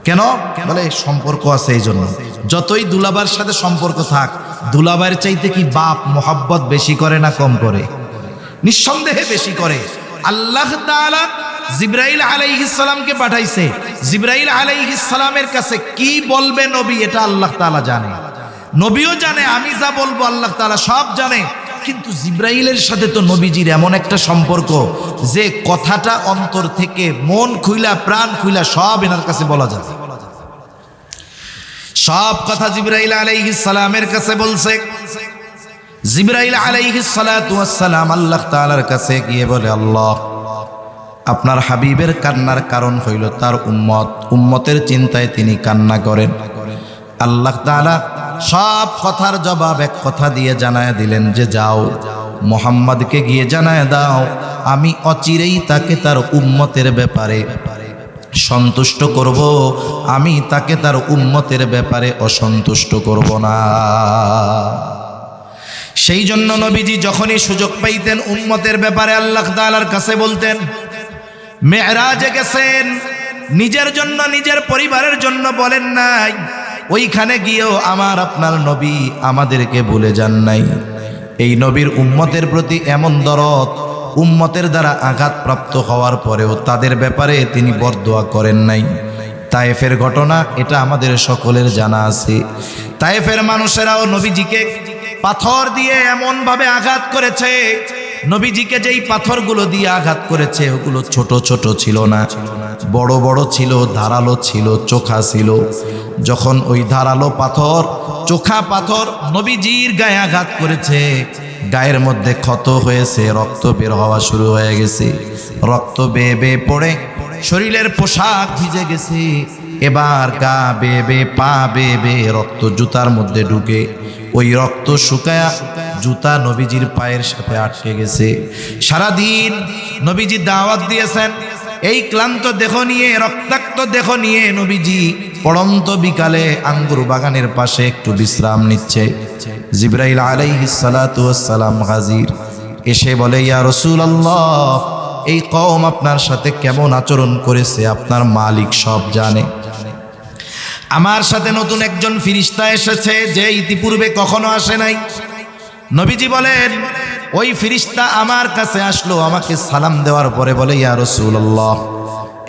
কেন? বলে সম্পর্ক আছে এই জন্য। যতই দুলাভাইয়ের সাথে সম্পর্ক থাক, দুলাভাইয়ের চাইতে কি বাপ মোহাব্বত বেশি করে না কম করে? নিঃসন্দেহে বেশি করে। আল্লাহ তাআলা জিবরাইল আলাইহিস সালামকে পাঠাইছে, জিবরাইল আলাইহিস সালামের কাছে কি বলবে নবী এটা আল্লাহ তাআলা জানে, নবীও জানে, আমি যা বলবো আল্লাহ তাআলা সব জানে। কিন্তু জিবরাইলের সাথে তো নবীজির এমন একটা সম্পর্ক যে কথাটা অন্তর থেকে মন খুইলা প্রাণ খুইলা সব এনার কাছে বলা যাবে। সব কথা জিবরাইল আলাইহিস সালামের কাছে বলছে। জিবরাইল আলাইহিস সালাতু ওয়াস সালাম আল্লাহ তাআলার কাছে গিয়ে বলে, আল্লাহ আপনার হাবিবের কান্নার কারণ হইল তার উম্মতের চিন্তায় তিনি কান্না করেন। আল্লাহ তাআলা সব কথার জবাব এক কথা দিয়ে জানায় দিলেন যে যাও মুহাম্মদকে গিয়ে জানায় দাও আমি অচিরেই তাকে তার উম্মতের ব্যাপারে সন্তুষ্ট করব, আমি তাকে তার উম্মতের ব্যাপারে অসন্তুষ্ট করব না। সেই জন্য নবীজি যখনই সুযোগ পাইতেন উম্মতের ব্যাপারে আল্লাহ তাআলার কাছে বলতেন। মেরাজে গেছেন, নিজের জন্য নিজের পরিবারের জন্য বলেন নাই, ওইখানে গিয়েও আমার আপনার নবী আমাদেরকে ভুলে যান নাই। এই নবীর উম্মতের প্রতি এমন দরদ, উম্মতের দ্বারা আঘাতপ্রাপ্ত হওয়ার পরেও তাদের ব্যাপারে তিনি বরদোয়া করেন নাই। তায়েফের ঘটনা এটা আমাদের সকলের জানা আছে। তায়েফের মানুষেরাও নবীজিকে পাথর দিয়ে এমন ভাবে আঘাত করেছে, নবীজিকে যেই পাথরগুলো দিয়ে আঘাত করেছে ওগুলো ছোট ছোট ছিল না, বড় বড় ছিল, ধারালো ছিল, চোখা ছিল। যখন ওই ধারালো পাথর, চোখা পাথর নবীজির গায়ে আঘাত করেছে, গায়ের মধ্যে ক্ষত হয়েছে, রক্ত বের হওয়া শুরু হয়ে গেছে। রক্ত বেয়ে বেয়ে পড়ে শরীরের পোশাক ভিজে গেছে। এবার গা বেয়ে বেয়ে, পা বেয়ে বেয়ে রক্ত জুতার মধ্যে ঢুকে ওই রক্ত শুকায়া জুতা নবীজির পায়ের সাথে আটকে গেছে। সারাদিন নবীজি দাওয়াত দিয়েছেন, এই ক্লান্ত দেহ নিয়ে, রক্তাক্ত দেহ নিয়ে নবীজি পড়ন্ত বিকালে আঙ্গুর বাগানের পাশে একটু বিশ্রাম নিচ্ছে। জিবরাইল আলাইহিস সালাতু ওয়াস সালাম হাজির, এসে বলে, ইয়া রাসূলুল্লাহ, এই কওম আপনার সাথে কেমন আচরণ করেছে আপনার মালিক সব জানে। আমার সাথে নতুন একজন ফেরেশতা এসেছে যে ইতিপূর্বে কখনো আসে নাই। নবীজি বলেন, ওই ফেরেশতা আমার কাছে আসলো, আমাকে সালাম দেওয়ার পরে বলে, ইয়া রাসূলুল্লাহ,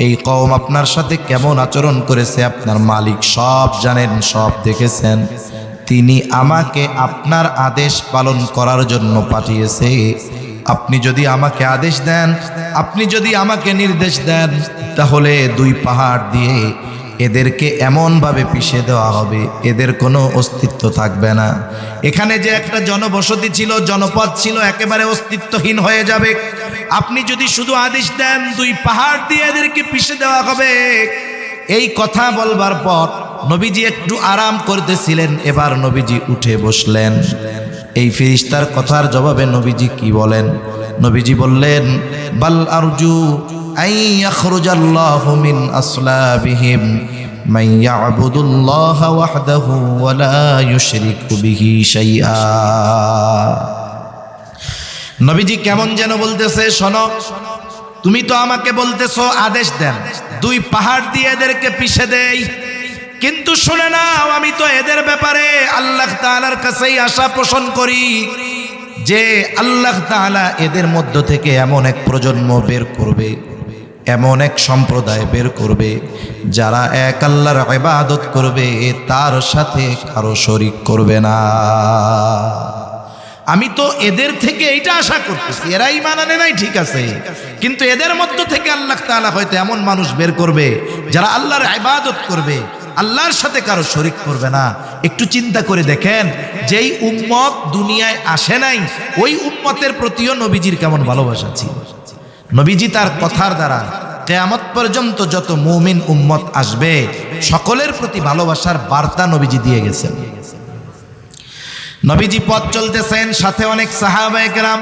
এই কওম আপনার সাথে কেমন আচরণ করেছে আপনার মালিক সব জানেন, সব দেখেছেন। তিনি আমাকে আপনার আদেশ পালন করার জন্য পাঠিয়েছে। আপনি যদি আমাকে আদেশ দেন, আপনি যদি আমাকে নির্দেশ দেন, তাহলে দুই পাহাড় দিয়ে এদেরকে এমনভাবে পিষে দেওয়া হবে, এদের কোনো অস্তিত্ব থাকবে না। এখানে যে একটা জনবসতি ছিল, জনপদ ছিল, একেবারে অস্তিত্বহীন হয়ে যাবে। আপনি যদি শুধু আদেশ দেন, দুই পাহাড় দিয়ে এদেরকে পিষে দেওয়া হবে। এই কথা বলবার পর নবীজি একটু আরাম করতেছিলেন, এবার নবীজি উঠে বসলেন। এই ফেরেশতার কথার জবাবে নবীজি কি বলেন? নবীজি বললেন, বাল আরজু আই ইয়াখরুজাল্লাহু মিন আসলাবিহিম মান ইয়াবুদুল্লাহ ওয়াহদাহু ওয়া লা ইউশরিকু বিহি শাইআ। নবীজি কেমন যেন বলতেছে, শোনো, তুমি তো আমাকে বলতেছো আদেশ দেন, দুই পাহাড় দিয়ে এদেরকে পিষে দেই, কিন্তু শুনে নাও, আমি তো এদের ব্যাপারে আল্লাহ তাআলার কাছেই আশা পোষণ করি যে আল্লাহ তাআলা এদের মধ্য থেকে এমন এক প্রজন্ম বের করবে, এমন এক সম্প্রদায় বের করবে যারা এক আল্লাহর ইবাদত করবে, তার সাথে কারো শরীক করবে না। আমি তো এদের থেকে এইটা আশা করতেছি, এরা ঈমান আনে নাই ঠিক আছে, কিন্তু এদের মধ্য থেকে আল্লাহ তাআলা হয়তো এমন মানুষ বের করবে যারা আল্লাহর ইবাদত করবে, আল্লাহর সাথে কারো শরীক করবে না। একটু চিন্তা করে দেখেন, যেই উম্মত দুনিয়ায় আসে নাই, ওই উম্মতের প্রতিও নবীজির কেমন ভালোবাসা ছিল। নবীজি তার কথার দ্বারা কিয়ামত পর্যন্ত যত মুমিন উম্মত আসবে সকলের প্রতি ভালোবাসার বার্তা নবীজি দিয়ে গেছেন। নবীজি পথ চলতেছেন, সাথে অনেক সাহাবায়ে কেরাম।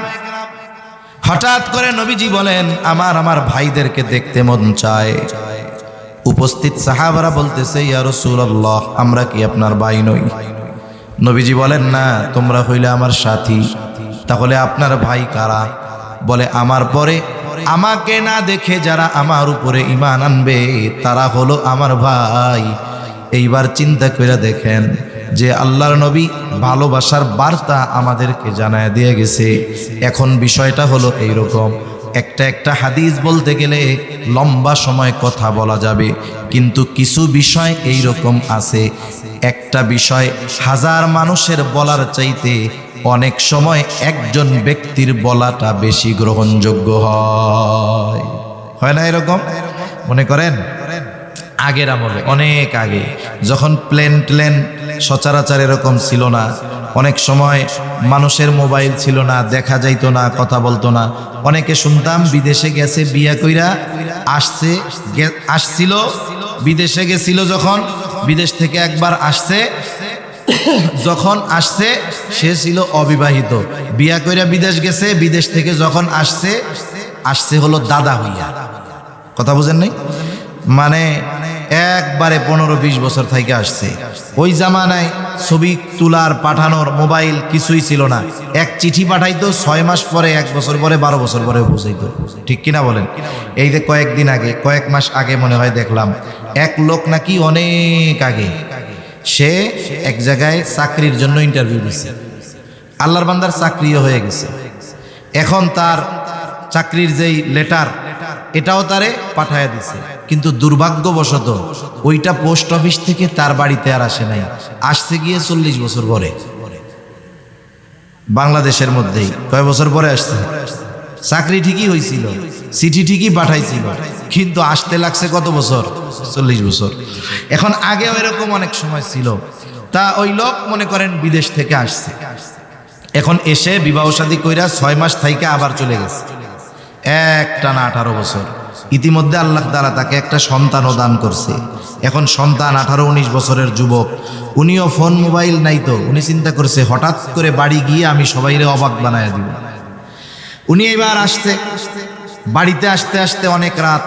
হঠাৎ করে নবীজি বলেন, আমার ভাইদেরকে দেখতে মন চায়। উপস্থিত সাহাবারা বলতেছে, ইয়া রাসূলুল্লাহ, আমরা কি আপনার ভাই নই? নবীজি বলেন, না, তোমরা হইলে আমার সাথী। তাহলে আপনার ভাই কারা? বলে, আমার পরে আমাকে না দেখে যারা আমার উপরে ঈমান আনবে তারা হলো আমার ভাই। এইবার চিন্তা করে দেখেন যে আল্লাহর নবী ভালোবাসার বার্তা আমাদেরকে জানায় দিয়ে গেছে। এখন বিষয়টা হলো এইরকম, একটা হাদিস বলতে গেলে লম্বা সময় কথা বলা যাবে, কিন্তু কিছু বিষয় এইরকম আছে, একটা বিষয় হাজার মানুষের বলার চাইতে অনেক সময় একজন ব্যক্তির বলাটা বেশি গ্রহণযোগ্য হয় না? এরকম মনে করেন আগের আমলে, অনেক আগে যখন প্লেন সচরাচর এরকম ছিল না, অনেক সময় মানুষের মোবাইল ছিল না, দেখা যাইতো না, কথা বলতো না। অনেকে শুনতাম বিদেশে গেছে, বিয়া কইরা আসছিল, বিদেশে গেছিল, যখন বিদেশ থেকে একবার আসছে, যখন আসছে সে ছিল অবিবাহিত, বিয়া কইরা বিদেশ গেছে, বিদেশ থেকে যখন আসছে হলো দাদা হইয়া। কথা বুঝেন নাই? মানে একবারে 15-20 বছর থেকে আসছে। ওই জামানায় ছবি তোলার, পাঠানোর মোবাইল কিছুই ছিল না। এক চিঠি পাঠাইতো, 6 মাস পরে, 1 বছর পরে, 12 বছর পরে পৌঁছাইতো। ঠিক কিনা বলেন? এই যে কয়েকদিন আগে, কয়েক মাস আগে মনে হয় দেখলাম এক লোক নাকি অনেক আগে সে এক জায়গায় চাকরির জন্য ইন্টারভিউ দিচ্ছে, আল্লাহর বান্দার চাকরিও হয়ে গেছে। এখন তার চাকরির যেই লেটার, এটাও তারে পাঠায়া দিছে, কিন্তু দুর্ভাগ্যবশত ওইটা পোস্ট অফিস থেকে তার বাড়িতে আর আসে নাই, আসছে গিয়ে 40 বছর পরে, বাংলাদেশের মধ্যেই। কয় বছর পরে আসছে? চাকরি ঠিকই হয়েছিল, চিঠি ঠিকই পাঠাইছিল, কিন্তু আসতে লাগছে কত বছর? 40 বছর। এখন আগেও এরকম অনেক সময় ছিল। তা ওই লোক মনে করেন বিদেশ থেকে আসছে, এখন এসে বিবাহ শাদী কইরা 6 মাস থাইকে আবার চলে গেছে, একটানা 18 বছর। ইতিমধ্যে আল্লাহ তাআলা তাকে একটা সন্তানও দান করছে। এখন সন্তান 18-19 বছরের যুবক, উনিও ফোন মোবাইল নাই, তো উনি চিন্তা করছে হঠাৎ করে বাড়ি গিয়ে আমি সবাইরে অবাক বানায় দিব। উনি এবার আসছে, বাড়িতে আসতে আসতে অনেক রাত,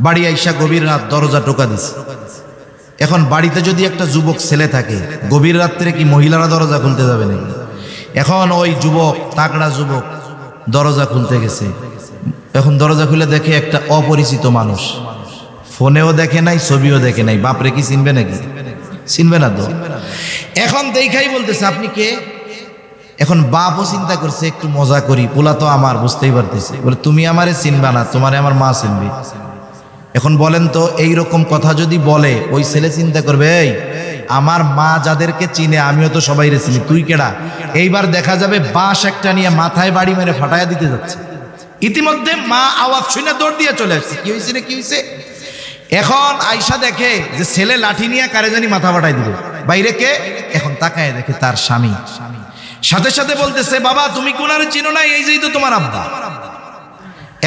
বাড়ি আইসা গভীর রাত দরজা টোকা দিছে। এখন বাড়িতে যদি একটা যুবক ছেলে থাকে, গভীর রাত্রে কি মহিলারা দরজা খুলতে যাবে নাকি? এখন ওই যুবক, তাগড়া যুবক, দরজা খুলতে গেছে। এখন দরজা খুলে দেখে একটা অপরিচিত মানুষ, ফোনেও দেখে নাই, ছবিও দেখে নাই। বাপরে কি চিনবে নাকি? চিনবে না তো। এখন দেখাই বলতেছে আপনি কে? এখন বাপও চিন্তা করছে একটু মজা করি, পোলা তো আমার, বুঝতেই পারতেছে। বলে তুমি আমারে চিনবা না, তোমারে আমার মা চিনবে। এখন বলেন তো, এইরকম কথা যদি বলে, ওই ছেলে চিন্তা করবে এই আমার মা যাদেরকে চিনে আমিও তো সবাইরে চিনি, তুই কেডা? এইবার দেখা যাবে বাঁশ একটা নিয়ে মাথায় বাড়ি মেরে ফাটাইয়া দিতে যাচ্ছে। ইতিমধ্যে মা আওয়াজ শুনে দৌড় দিয়ে চলে আসছে, কি হয়েছে রে, কি হয়েছে? এখন আয়শা দেখে যে ছেলে লাঠি নিয়ে কারে জানি মাথা ফাটাই দিল। বাইরে কে? এখন তাকায় দেখে তার স্বামী। সাথে সাথে বলতেছে বাবা তুমি কোনারে চিনো না, এই যেই তো তোমার আব্বা।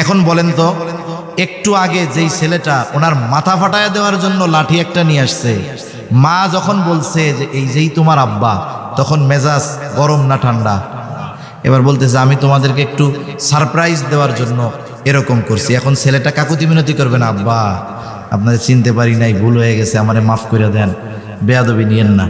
এখন বলেন তো, একটু আগে যেই ছেলেটা ওনার মাথা ফাটায়া দেওয়ার জন্য লাঠি একটা নিয়ে আসছে, মা যখন বলছে যে এই যেই তোমার আব্বা, তখন মেজাজ গরম না ঠান্ডা? এবার বলতেছে আমি তোমাদেরকে একটু সারপ্রাইজ দেওয়ার জন্য এরকম করছি। এখন ছেলেটা কাকুতি মিনতি করবে না, আব্বা আপনাদের চিনতে পারি নাই, ভুল হয়ে গেছে, আমারে মাফ করে দেন, বেয়াদবি নিয়েন না।